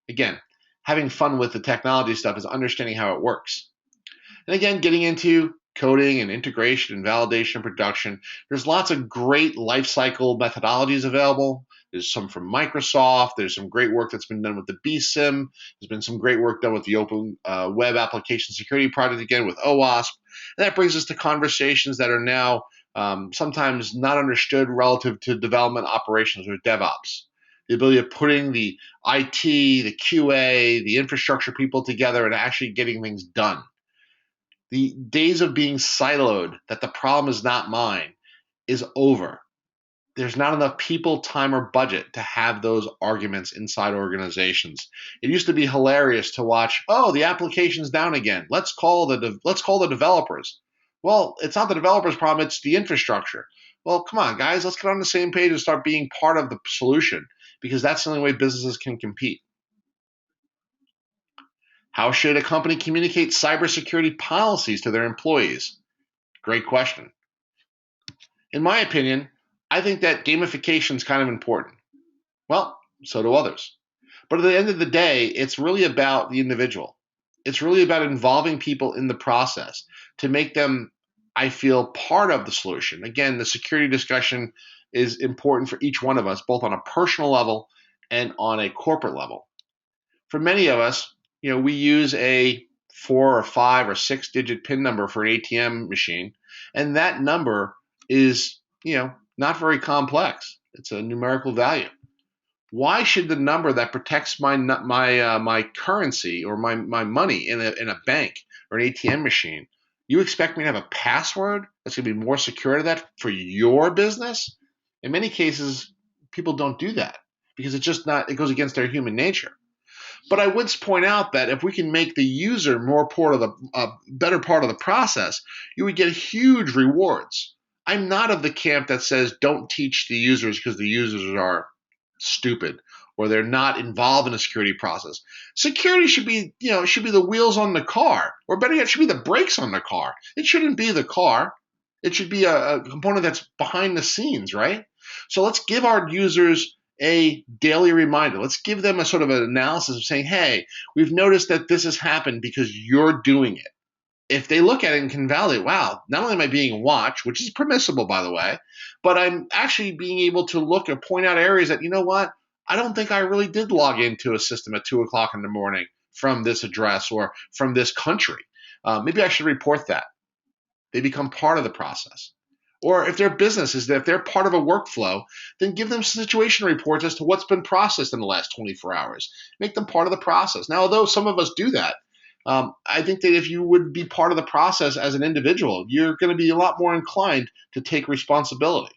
Again, having fun with the technology stuff is understanding how it works. And again, getting into coding and integration and validation and production. There's lots of great lifecycle methodologies available. There's some from Microsoft. There's some great work that's been done with the BSIM. There's been some great work done with the Open Web Application Security Project, again, with OWASP. And that brings us to conversations that are now sometimes not understood relative to development operations or DevOps. The ability of putting the IT, the QA, the infrastructure people together and actually getting things done. The days of being siloed, that the problem is not mine, is over. There's not enough people, time, or budget to have those arguments inside organizations. It used to be hilarious to watch, oh, the application's down again. Let's call the developers. Well, it's not the developers' problem, it's the infrastructure. Well, come on, guys, let's get on the same page and start being part of the solution, because that's the only way businesses can compete. How should a company communicate cybersecurity policies to their employees? Great question. In my opinion, I think that gamification is kind of important. Well, so do others. But at the end of the day, it's really about the individual. It's really about involving people in the process to make them, I feel, part of the solution. Again, the security discussion is important for each one of us, both on a personal level and on a corporate level. For many of us, we use a 4 or 5 or 6 digit PIN number for an ATM machine, and that number is, not very complex. It's a numerical value. Why should the number that protects my currency or my money in a bank or an ATM machine, you expect me to have a password that's going to be more secure to that for your business? In many cases, people don't do that because it goes against their human nature. But I would point out that if we can make the user more better part of the process, you would get huge rewards. I'm not of the camp that says don't teach the users because the users are stupid or they're not involved in a security process. Security should be the wheels on the car, or better yet, it should be the brakes on the car. It shouldn't be the car. It should be a component that's behind the scenes, right? So let's give our users a daily reminder. Let's give them a sort of an analysis of saying, hey, we've noticed that this has happened because you're doing it. if they look at it and can validate, wow, not only am I being watched, which is permissible, by the way, but I'm actually being able to look and point out areas that, you know what, I don't think I really did log into a system at 2 o'clock in the morning from this address or from this country. Maybe I should report that. They become part of the process. Or if their business is that if they're part of a workflow, then give them situation reports as to what's been processed in the last 24 hours. Make them part of the process. Now, although some of us do that, I think that if you would be part of the process as an individual, you're going to be a lot more inclined to take responsibility.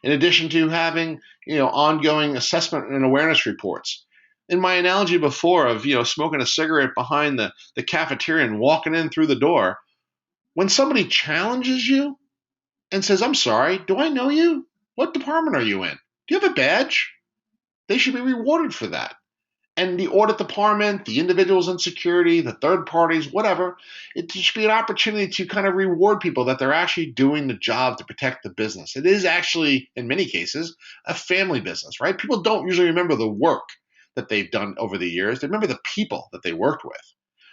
In addition to having, ongoing assessment and awareness reports. In my analogy before of, smoking a cigarette behind the cafeteria and walking in through the door, when somebody challenges you and says, I'm sorry, do I know you? What department are you in? Do you have a badge? They should be rewarded for that. And the audit department, the individuals in security, the third parties, whatever, it should be an opportunity to kind of reward people that they're actually doing the job to protect the business. It is actually, in many cases, a family business, right? People don't usually remember the work that they've done over the years. They remember the people that they worked with.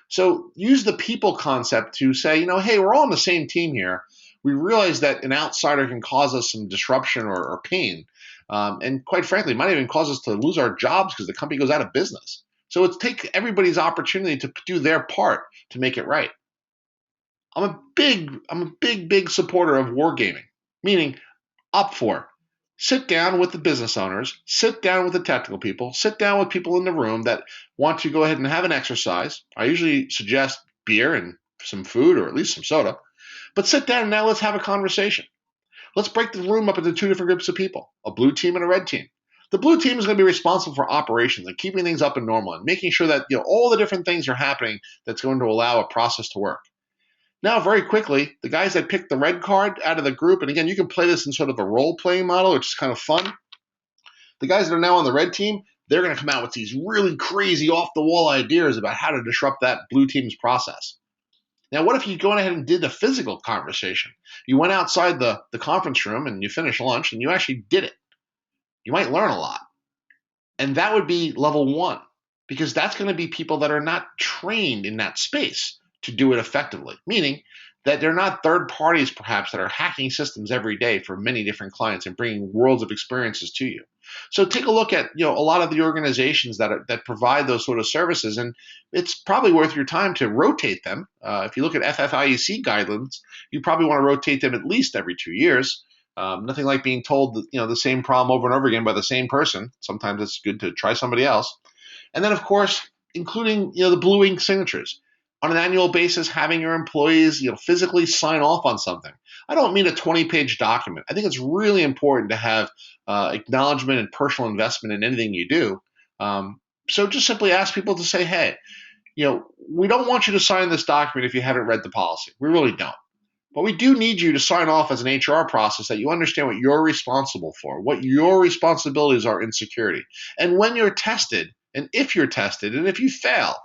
So use the people concept to say, hey, we're all on the same team here. We realize that an outsider can cause us some disruption or pain. And quite frankly, it might even cause us to lose our jobs because the company goes out of business. So it's take everybody's opportunity to do their part to make it right. I'm a big supporter of wargaming, meaning up for. Sit down with the business owners, sit down with the technical people, sit down with people in the room that want to go ahead and have an exercise. I usually suggest beer and some food or at least some soda. But sit down and now let's have a conversation. Let's break the room up into two different groups of people, a blue team and a red team. The blue team is going to be responsible for operations and keeping things up and normal and making sure that all the different things are happening that's going to allow a process to work. Now, very quickly, the guys that pick the red card out of the group, and again, you can play this in sort of a role-playing model, which is kind of fun. The guys that are now on the red team, they're going to come out with these really crazy off-the-wall ideas about how to disrupt that blue team's process. Now, what if you go ahead and did a physical conversation? You went outside the conference room and you finished lunch and you actually did it. You might learn a lot. And that would be level one, because that's going to be people that are not trained in that space to do it effectively, meaning that they're not third parties perhaps that are hacking systems every day for many different clients and bringing worlds of experiences to you. So take a look at a lot of the organizations that provide those sort of services, and it's probably worth your time to rotate them. If you look at FFIEC guidelines, you probably want to rotate them at least every 2 years. Nothing like being told the same problem over and over again by the same person. Sometimes it's good to try somebody else. And then, of course, including the blue ink signatures. On an annual basis, having your employees physically sign off on something. I don't mean a 20-page document. I think it's really important to have acknowledgement and personal investment in anything you do. So just simply ask people to say, hey, we don't want you to sign this document if you haven't read the policy. We really don't. But we do need you to sign off as an HR process that you understand what you're responsible for, what your responsibilities are in security. And when you're tested, and if you're tested, and if you fail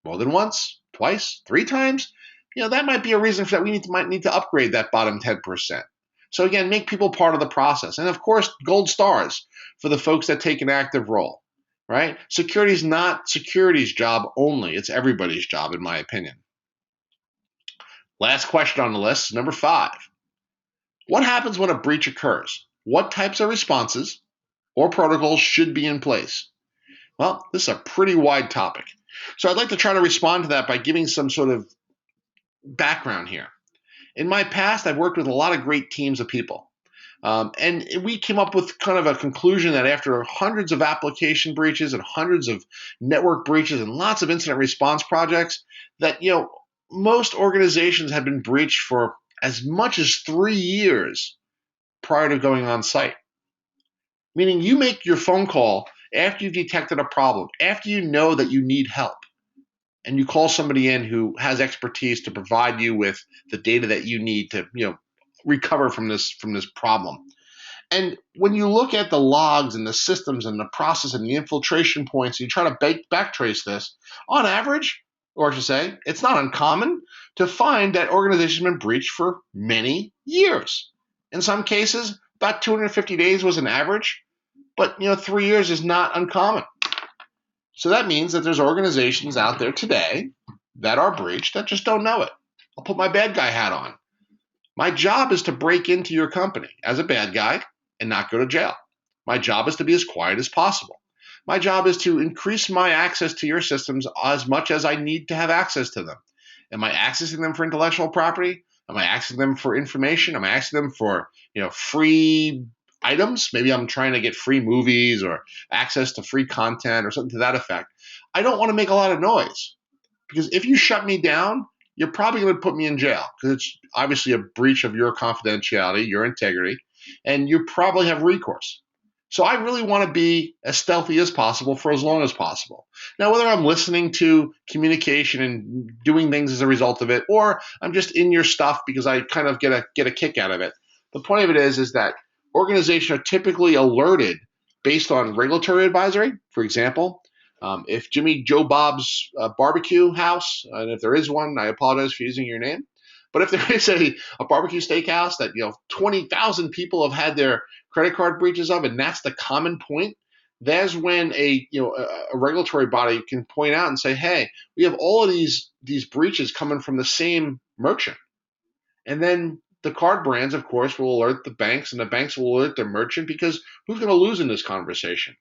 more than once, twice, 3 times, that might be a reason for that. We might need to upgrade that bottom 10%. So again, make people part of the process. And of course, gold stars for the folks that take an active role, right? Security is not security's job only. It's everybody's job, in my opinion. Last question on the list, number 5. What happens when a breach occurs? What types of responses or protocols should be in place? Well, this is a pretty wide topic. So I'd like to try to respond to that by giving some sort of background here. In my past, I've worked with a lot of great teams of people. And we came up with kind of a conclusion that after hundreds of application breaches and hundreds of network breaches and lots of incident response projects, that most organizations had been breached for as much as 3 years prior to going on site. Meaning you make your phone call after you've detected a problem, after you know that you need help, and you call somebody in who has expertise to provide you with the data that you need to recover from this problem. And when you look at the logs and the systems and the process and the infiltration points, and you try to backtrace this, on average, or I should say, it's not uncommon to find that organizations have been breached for many years. In some cases, about 250 days was an average, but 3 years is not uncommon. So that means that there's organizations out there today that are breached that just don't know it. I'll put my bad guy hat on. My job is to break into your company as a bad guy and not go to jail. My job is to be as quiet as possible. My job is to increase my access to your systems as much as I need to have access to them. Am I accessing them for intellectual property? Am I accessing them for information? Am I accessing them for, free items? Maybe I'm trying to get free movies or access to free content or something to that effect. I don't want to make a lot of noise because if you shut me down, you're probably going to put me in jail because it's obviously a breach of your confidentiality, your integrity, and you probably have recourse. So I really want to be as stealthy as possible for as long as possible. Now, whether I'm listening to communication and doing things as a result of it, or I'm just in your stuff because I kind of get a kick out of it, the point of it is that organizations are typically alerted based on regulatory advisory. For example, if Jimmy Joe Bob's barbecue house, and if there is one, I apologize for using your name. But if there is a barbecue steakhouse that 20,000 people have had their credit card breaches of, and that's the common point, that's when a regulatory body can point out and say, hey, we have all of these breaches coming from the same merchant. And then the card brands, of course, will alert the banks, and the banks will alert the merchant, because who's going to lose in this conversation?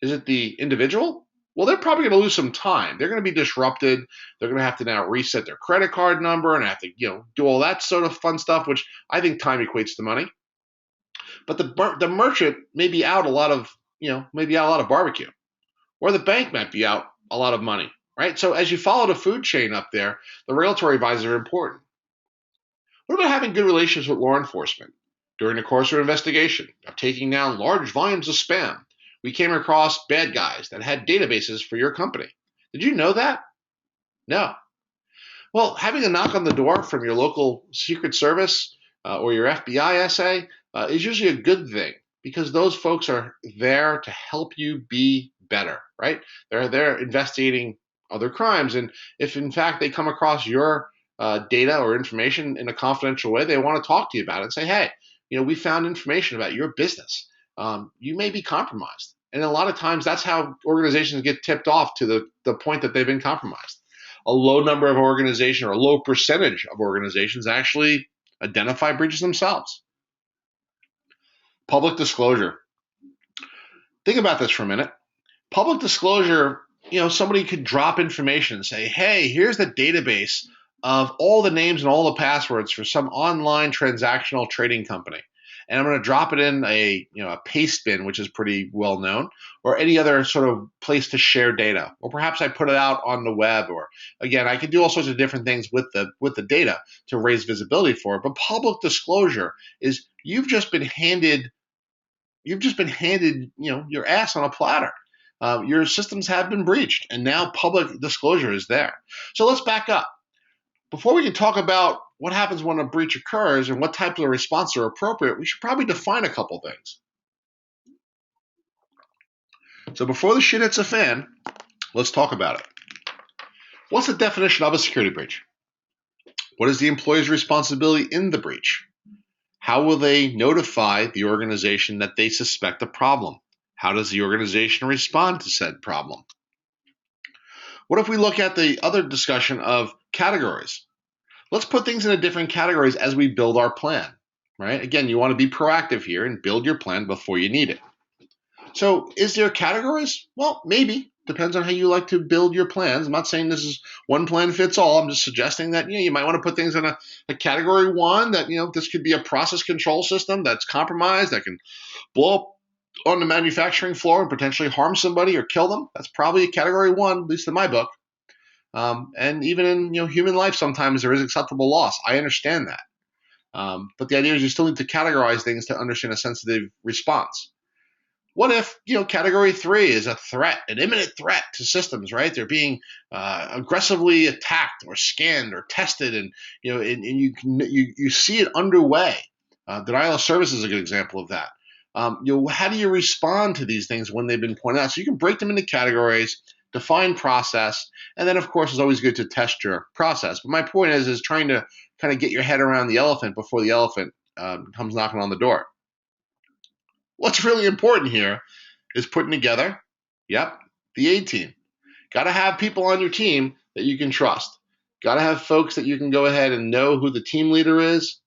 Is it the individual? Well, they're probably going to lose some time. They're going to be disrupted. They're going to have to now reset their credit card number and have to, do all that sort of fun stuff, which I think time equates to money. But the merchant may be out a lot of, maybe out a lot of barbecue, or the bank might be out a lot of money, right? So as you follow the food chain up there, the regulatory advisors are important. What about having good relations with law enforcement? During the course of an investigation of taking down large volumes of spam, we came across bad guys that had databases for your company. Did you know that? No. Well, having a knock on the door from your local Secret Service or your FBI SA is usually a good thing, because those folks are there to help you be better, right? They're investigating other crimes, and if in fact they come across your data or information in a confidential way, they want to talk to you about it and say, hey, we found information about your business. You may be compromised. And a lot of times that's how organizations get tipped off to the point that they've been compromised. A low number of organizations, or a low percentage of organizations, actually identify breaches themselves. Public disclosure. Think about this for a minute. Public disclosure, somebody could drop information and say, hey, here's the database of all the names and all the passwords for some online transactional trading company. And I'm going to drop it in a paste bin, which is pretty well known, or any other sort of place to share data. Or perhaps I put it out on the web, or again, I can do all sorts of different things with the data to raise visibility for it. But public disclosure is you've just been handed your ass on a platter. Your systems have been breached, and now public disclosure is there. So let's back up. Before we can talk about what happens when a breach occurs and what types of responses are appropriate, we should probably define a couple things. So before the shit hits a fan, let's talk about it. What's the definition of a security breach? What is the employee's responsibility in the breach? How will they notify the organization that they suspect a problem? How does the organization respond to said problem? What if we look at the other discussion of categories? Let's put things into different categories as we build our plan, right? Again, you want to be proactive here and build your plan before you need it. So is there categories? Well, maybe. Depends on how you like to build your plans. I'm not saying this is one plan fits all. I'm just suggesting that you might want to put things in a category one, that this could be a process control system that's compromised, that can blow up on the manufacturing floor and potentially harm somebody or kill them. That's probably a category one, at least in my book. And even in human life, sometimes there is acceptable loss. I understand that. But the idea is you still need to categorize things to understand a sensitive response. What if category 3 is a threat, an imminent threat to systems, right? They're being aggressively attacked or scanned or tested, and you see it underway. Denial of service is a good example of that. How do you respond to these things when they've been pointed out? So you can break them into categories, define process, and then of course it's always good to test your process. But my point is trying to kind of get your head around the elephant before the elephant comes knocking on the door. What's really important here is putting together, the A team. Got to have people on your team that you can trust. Got to have folks that you can go ahead and know who the team leader is,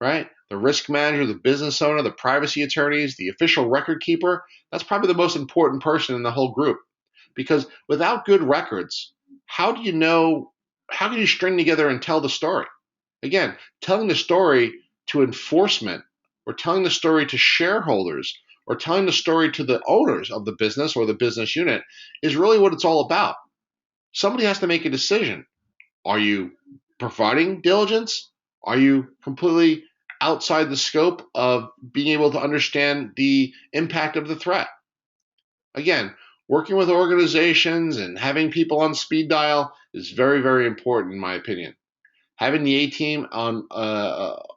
right? The risk manager, the business owner, the privacy attorneys, the official record keeper. That's probably the most important person in the whole group. Because without good records, how do you know, how can you string together and tell the story? Again, telling the story to enforcement, or telling the story to shareholders, or telling the story to the owners of the business or the business unit is really what it's all about. Somebody has to make a decision. Are you providing diligence? Are you completely outside the scope of being able to understand the impact of the threat? Again, working with organizations and having people on speed dial is very, very important, in my opinion. Having the A team on,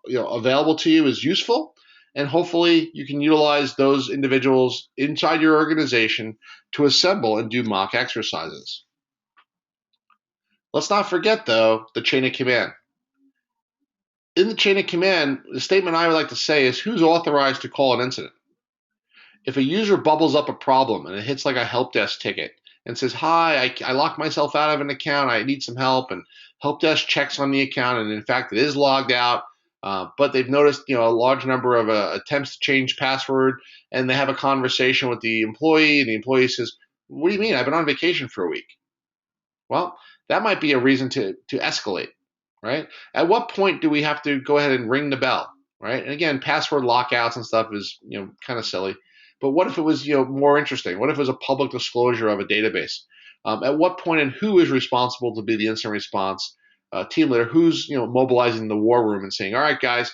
available to you is useful, and hopefully you can utilize those individuals inside your organization to assemble and do mock exercises. Let's not forget, though, the chain of command. In the chain of command, the statement I would like to say is who's authorized to call an incident. If a user bubbles up a problem and it hits like a help desk ticket and says, hi, I locked myself out of an account, I need some help, and help desk checks on the account, and in fact it is logged out, but they've noticed a large number of attempts to change password, and they have a conversation with the employee, and the employee says, what do you mean? I've been on vacation for a week. Well, that might be a reason to escalate, right? At what point do we have to go ahead and ring the bell, right? And again, password lockouts and stuff is kind of silly. But what if it was more interesting? What if it was a public disclosure of a database? At what point and who is responsible to be the incident response team leader? Who's mobilizing the war room and saying, all right, guys,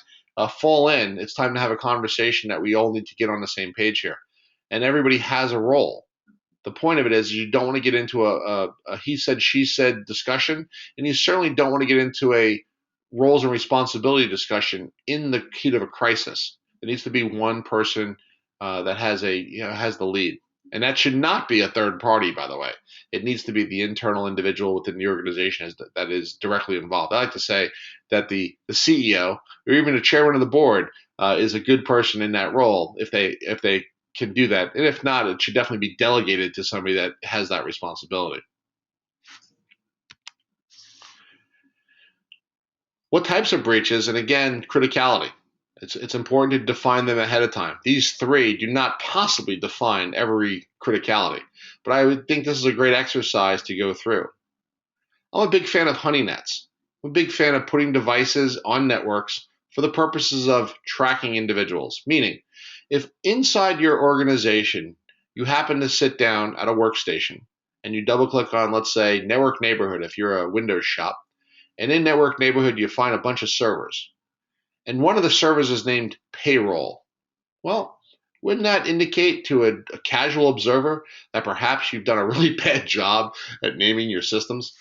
fall in. It's time to have a conversation that we all need to get on the same page here. And everybody has a role. The point of it is you don't want to get into a he said, she said discussion, and you certainly don't want to get into a roles and responsibility discussion in the heat of a crisis. There needs to be one person that has has the lead, and that should not be a third party. By the way, it needs to be the internal individual within the organization that is directly involved. I like to say that the CEO or even the chairman of the board is a good person in that role if they can do that, and if not, it should definitely be delegated to somebody that has that responsibility. What types of breaches? And again, criticality. It's important to define them ahead of time. These three do not possibly define every criticality, but I would think this is a great exercise to go through. I'm a big fan of honey nets. I'm a big fan of putting devices on networks for the purposes of tracking individuals, meaning if inside your organization you happen to sit down at a workstation and you double click on, let's say, network neighborhood if you're a Windows shop, and in network neighborhood you find a bunch of servers, and one of the servers is named payroll. Well, wouldn't that indicate to a casual observer that perhaps you've done a really bad job at naming your systems?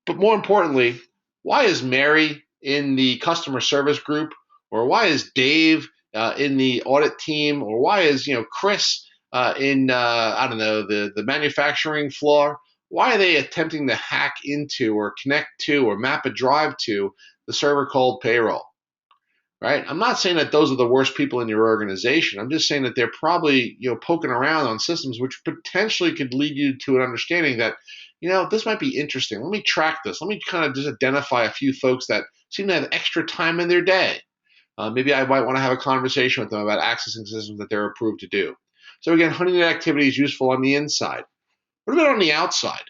But more importantly, why is Mary in the customer service group, or why is Dave in the audit team, or why is Chris in I don't know the manufacturing floor? Why are they attempting to hack into or connect to or map a drive to the server called payroll? Right? I'm not saying that those are the worst people in your organization. I'm just saying that they're probably poking around on systems which potentially could lead you to an understanding that this might be interesting. Let me track this. Let me kind of just identify a few folks that seem to have extra time in their day. Maybe I might want to have a conversation with them about accessing systems that they're approved to do. So again, honeynet activity is useful on the inside. What about on the outside?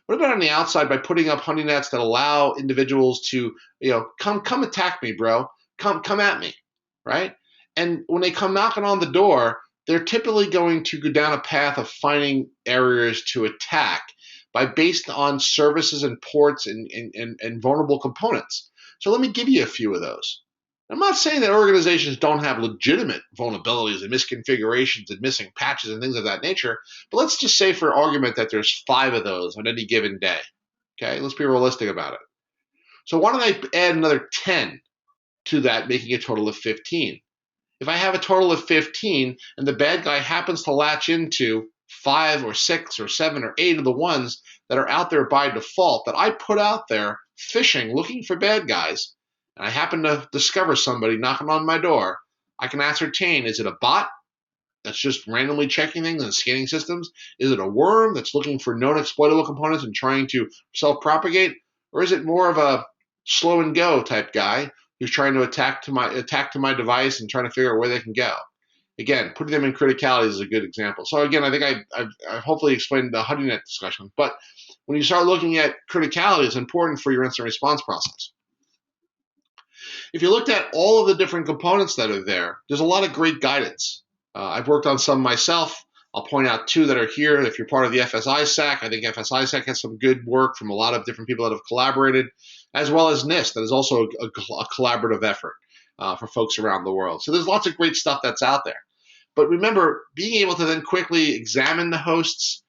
What about on the outside by putting up honeynets that allow individuals to, come attack me, bro. Come at me, right? And when they come knocking on the door, they're typically going to go down a path of finding areas to attack based on services and ports and vulnerable components. So let me give you a few of those. I'm not saying that organizations don't have legitimate vulnerabilities and misconfigurations and missing patches and things of that nature, but let's just say for argument that there's 5 of those on any given day. Okay, let's be realistic about it. So why don't I add another 10 to that, making a total of 15? If I have a total of 15 and the bad guy happens to latch into 5 or 6 or 7 or 8 of the ones that are out there by default that I put out there fishing, looking for bad guys, and I happen to discover somebody knocking on my door, I can ascertain, is it a bot that's just randomly checking things and scanning systems? Is it a worm that's looking for known exploitable components and trying to self-propagate? Or is it more of a slow and go type guy who's trying to attack to my device and trying to figure out where they can go? Again, putting them in criticality is a good example. So again, I think I hopefully explained the HoneyNet discussion. But when you start looking at criticality, it's important for your incident response process. If you looked at all of the different components that are there, there's a lot of great guidance. I've worked on some myself. I'll point out two that are here. If you're part of the FSISAC, I think FSISAC has some good work from a lot of different people that have collaborated, as well as NIST, that is also a collaborative effort for folks around the world. So there's lots of great stuff that's out there. But remember, being able to then quickly examine the hosts,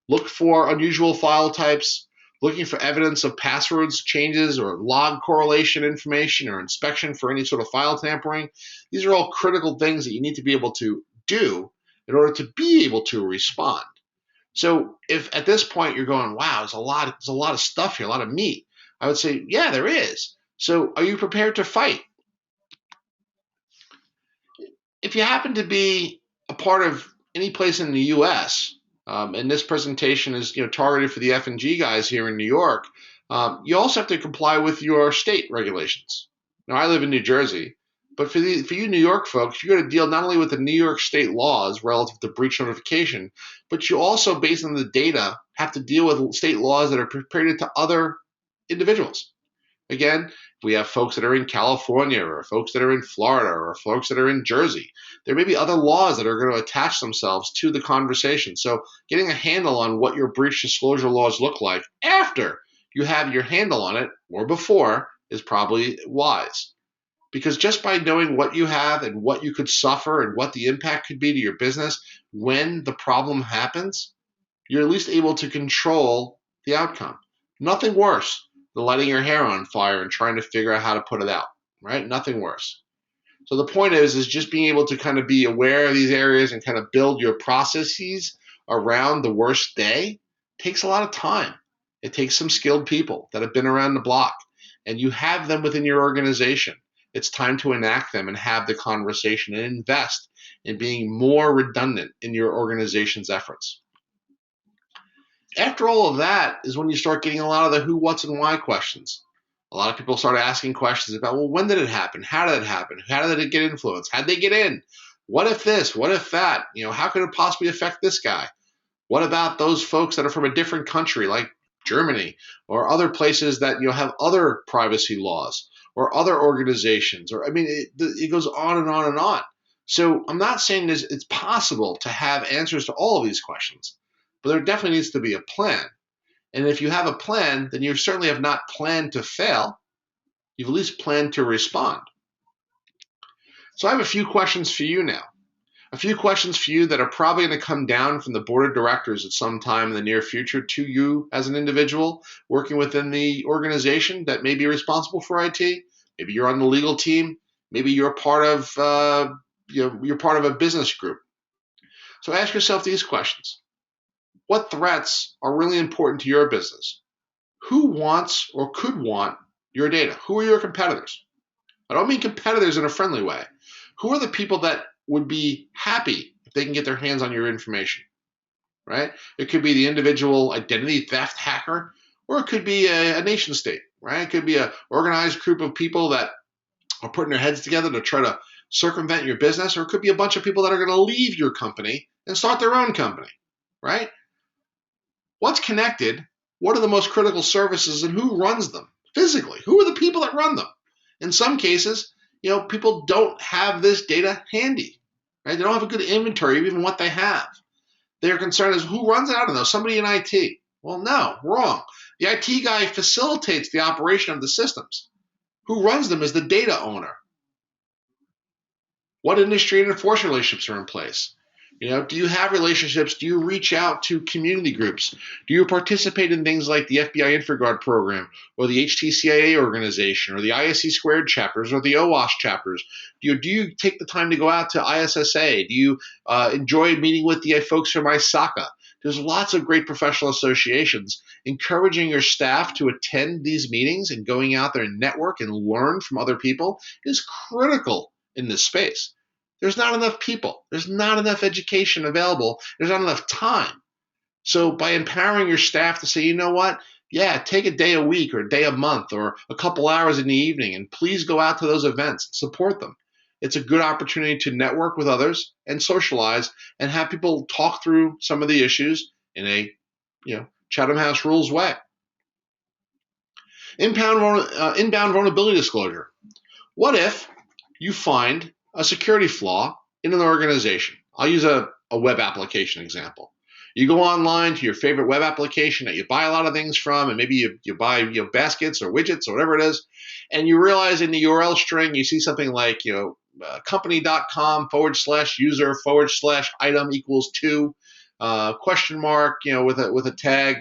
look for unusual file types, looking for evidence of passwords changes or log correlation information or inspection for any sort of file tampering. These are all critical things that you need to be able to do in order to be able to respond. So if at this point you're going, wow, there's a lot of stuff here, a lot of meat, I would say, yeah, there is. So are you prepared to fight? If you happen to be a part of any place in the U.S., and this presentation is targeted for the F&G guys here in New York, you also have to comply with your state regulations. Now, I live in New Jersey, but for you New York folks, you're going to deal not only with the New York state laws relative to breach notification, but you also, based on the data, have to deal with state laws that are pertaining to other individuals. Again, we have folks that are in California or folks that are in Florida or folks that are in Jersey. There may be other laws that are going to attach themselves to the conversation. So getting a handle on what your breach disclosure laws look like after you have your handle on it or before is probably wise. Because just by knowing what you have and what you could suffer and what the impact could be to your business when the problem happens, you're at least able to control the outcome. Nothing worse than lighting your hair on fire and trying to figure out how to put it out, right? Nothing worse. So the point is just being able to kind of be aware of these areas and kind of build your processes around the worst day takes a lot of time. It takes some skilled people that have been around the block, and you have them within your organization. It's time to enact them and have the conversation and invest in being more redundant in your organization's efforts. After all of that is when you start getting a lot of the who, what's, and why questions. A lot of people start asking questions about, well, when did it happen? How did it happen? How did it get influenced? How did they get in? What if this? What if that? How could it possibly affect this guy? What about those folks that are from a different country like Germany or other places that have other privacy laws or other organizations? Or it goes on and on and on. So I'm not saying it's possible to have answers to all of these questions, but there definitely needs to be a plan. And if you have a plan, then you certainly have not planned to fail. You've at least planned to respond. So I have a few questions for you now. A few questions for you that are probably going to come down from the board of directors at some time in the near future to you as an individual working within the organization that may be responsible for IT. Maybe you're on the legal team. Maybe you're part of you're part of a business group. So ask yourself these questions. What threats are really important to your business? Who wants or could want your data? Who are your competitors? I don't mean competitors in a friendly way. Who are the people that would be happy if they can get their hands on your information, right? It could be the individual identity theft hacker, or it could be a nation state, right? It could be an organized group of people that are putting their heads together to try to circumvent your business, or it could be a bunch of people that are going to leave your company and start their own company, right? What's connected? What are the most critical services and who runs them physically? Who are the people that run them? In some cases, people don't have this data handy, right? They don't have a good inventory of even what they have. Their concern is who runs it? I don't know, somebody in IT. Well, no, wrong. The IT guy facilitates the operation of the systems. Who runs them is the data owner. What industry and enforcement relationships are in place? Do you have relationships? Do you reach out to community groups? Do you participate in things like the FBI InfraGuard program or the HTCIA organization or the ISC squared chapters or the OWASP chapters? Do you take the time to go out to ISSA? Do you enjoy meeting with the folks from ISACA? There's lots of great professional associations. Encouraging your staff to attend these meetings and going out there and network and learn from other people is critical in this space. There's not enough people. There's not enough education available. There's not enough time. So by empowering your staff to say, you know what, Yeah, take a day a week or a day a month or a couple hours in the evening, and please go out to those events, support them. It's a good opportunity to network with others and socialize and have people talk through some of the issues in a, Chatham House rules way. Inbound vulnerability disclosure. What if you find a security flaw in an organization? I'll use a web application example. You go online to your favorite web application that you buy a lot of things from, and maybe you buy baskets or widgets or whatever it is, and you realize in the URL string you see something like company.com/user/item equals 2 question mark with a tag,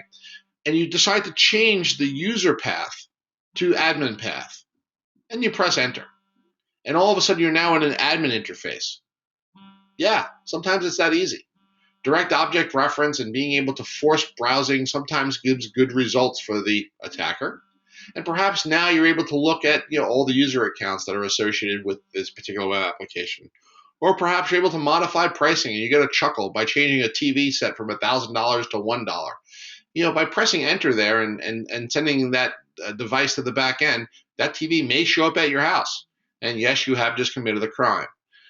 and you decide to change the user path to admin path, and you press enter. And all of a sudden, you're now in an admin interface. Yeah, sometimes it's that easy. Direct object reference and being able to force browsing sometimes gives good results for the attacker. And perhaps now you're able to look at all the user accounts that are associated with this particular web application. Or perhaps you're able to modify pricing and you get a chuckle by changing a TV set from $1,000 to $1. By pressing enter there and sending that device to the back end, that TV may show up at your house. And yes, you have just committed a crime.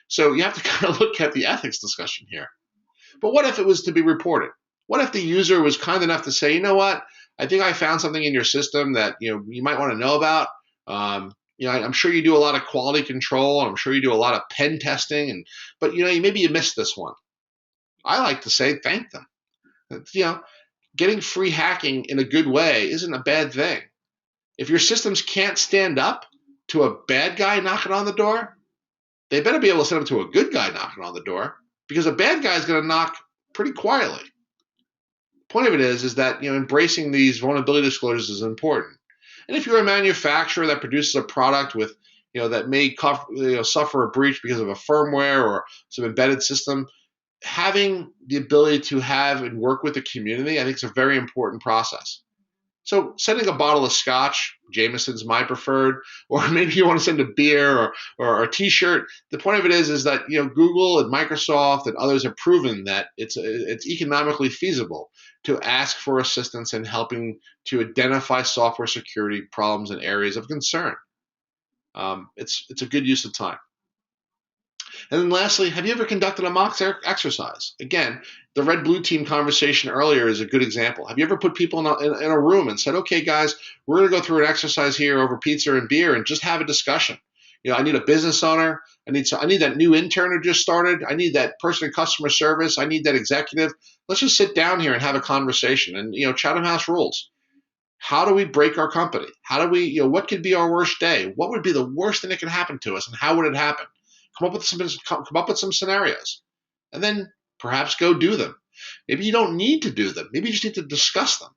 So you have to kind of look at the ethics discussion here. But what if it was to be reported? What if the user was kind enough to say, you know what, I think I found something in your system that you might want to know about. I'm sure you do a lot of quality control. I'm sure you do a lot of pen testing, but maybe you missed this one. I like to say thank them. Getting free hacking in a good way isn't a bad thing. If your systems can't stand up to a bad guy knocking on the door, they better be able to send them to a good guy knocking on the door, because a bad guy is going to knock pretty quietly. The point of it is that embracing these vulnerability disclosures is important. And if you're a manufacturer that produces a product with that may suffer a breach because of a firmware or some embedded system, having the ability to have and work with the community, I think, is a very important process. So sending a bottle of scotch, Jameson's my preferred, or maybe you want to send a beer or a T-shirt. The point of it is that Google and Microsoft and others have proven that it's economically feasible to ask for assistance in helping to identify software security problems and areas of concern. It's a good use of time. And then lastly, have you ever conducted a mock exercise? Again, the red-blue team conversation earlier is a good example. Have you ever put people in a room and said, okay, guys, we're going to go through an exercise here over pizza and beer and just have a discussion? I need a business owner. I need that new intern who just started. I need that person in customer service. I need that executive. Let's just sit down here and have a conversation. And, Chatham House rules. How do we break our company? How do we, what could be our worst day? What would be the worst thing that could happen to us, and how would it happen? Come up with some scenarios, and then perhaps go do them. Maybe you don't need to do them. Maybe you just need to discuss them.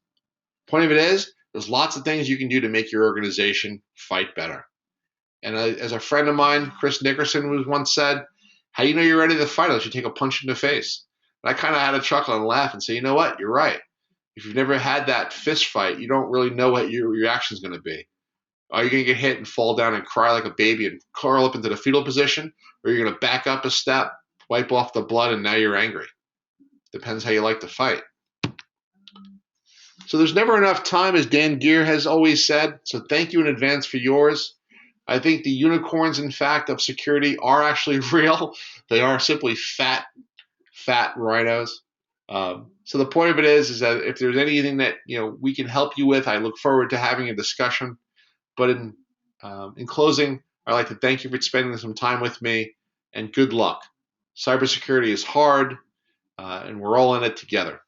Point of it is, there's lots of things you can do to make your organization fight better. And as a friend of mine, Chris Nickerson, once said, how do you know you're ready to fight unless you take a punch in the face? And I kind of had a chuckle and laugh and say, you know what? You're right. If you've never had that fist fight, you don't really know what your reaction is going to be. Are you going to get hit and fall down and cry like a baby and curl up into the fetal position? Or are you going to back up a step, wipe off the blood, and now you're angry? Depends how you like to fight. So there's never enough time, as Dan Geer has always said. So thank you in advance for yours. I think the unicorns, in fact, of security are actually real. They are simply fat rhinos. So the point of it is that if there's anything that we can help you with, I look forward to having a discussion. But in closing, I'd like to thank you for spending some time with me, and good luck. Cybersecurity is hard, and we're all in it together.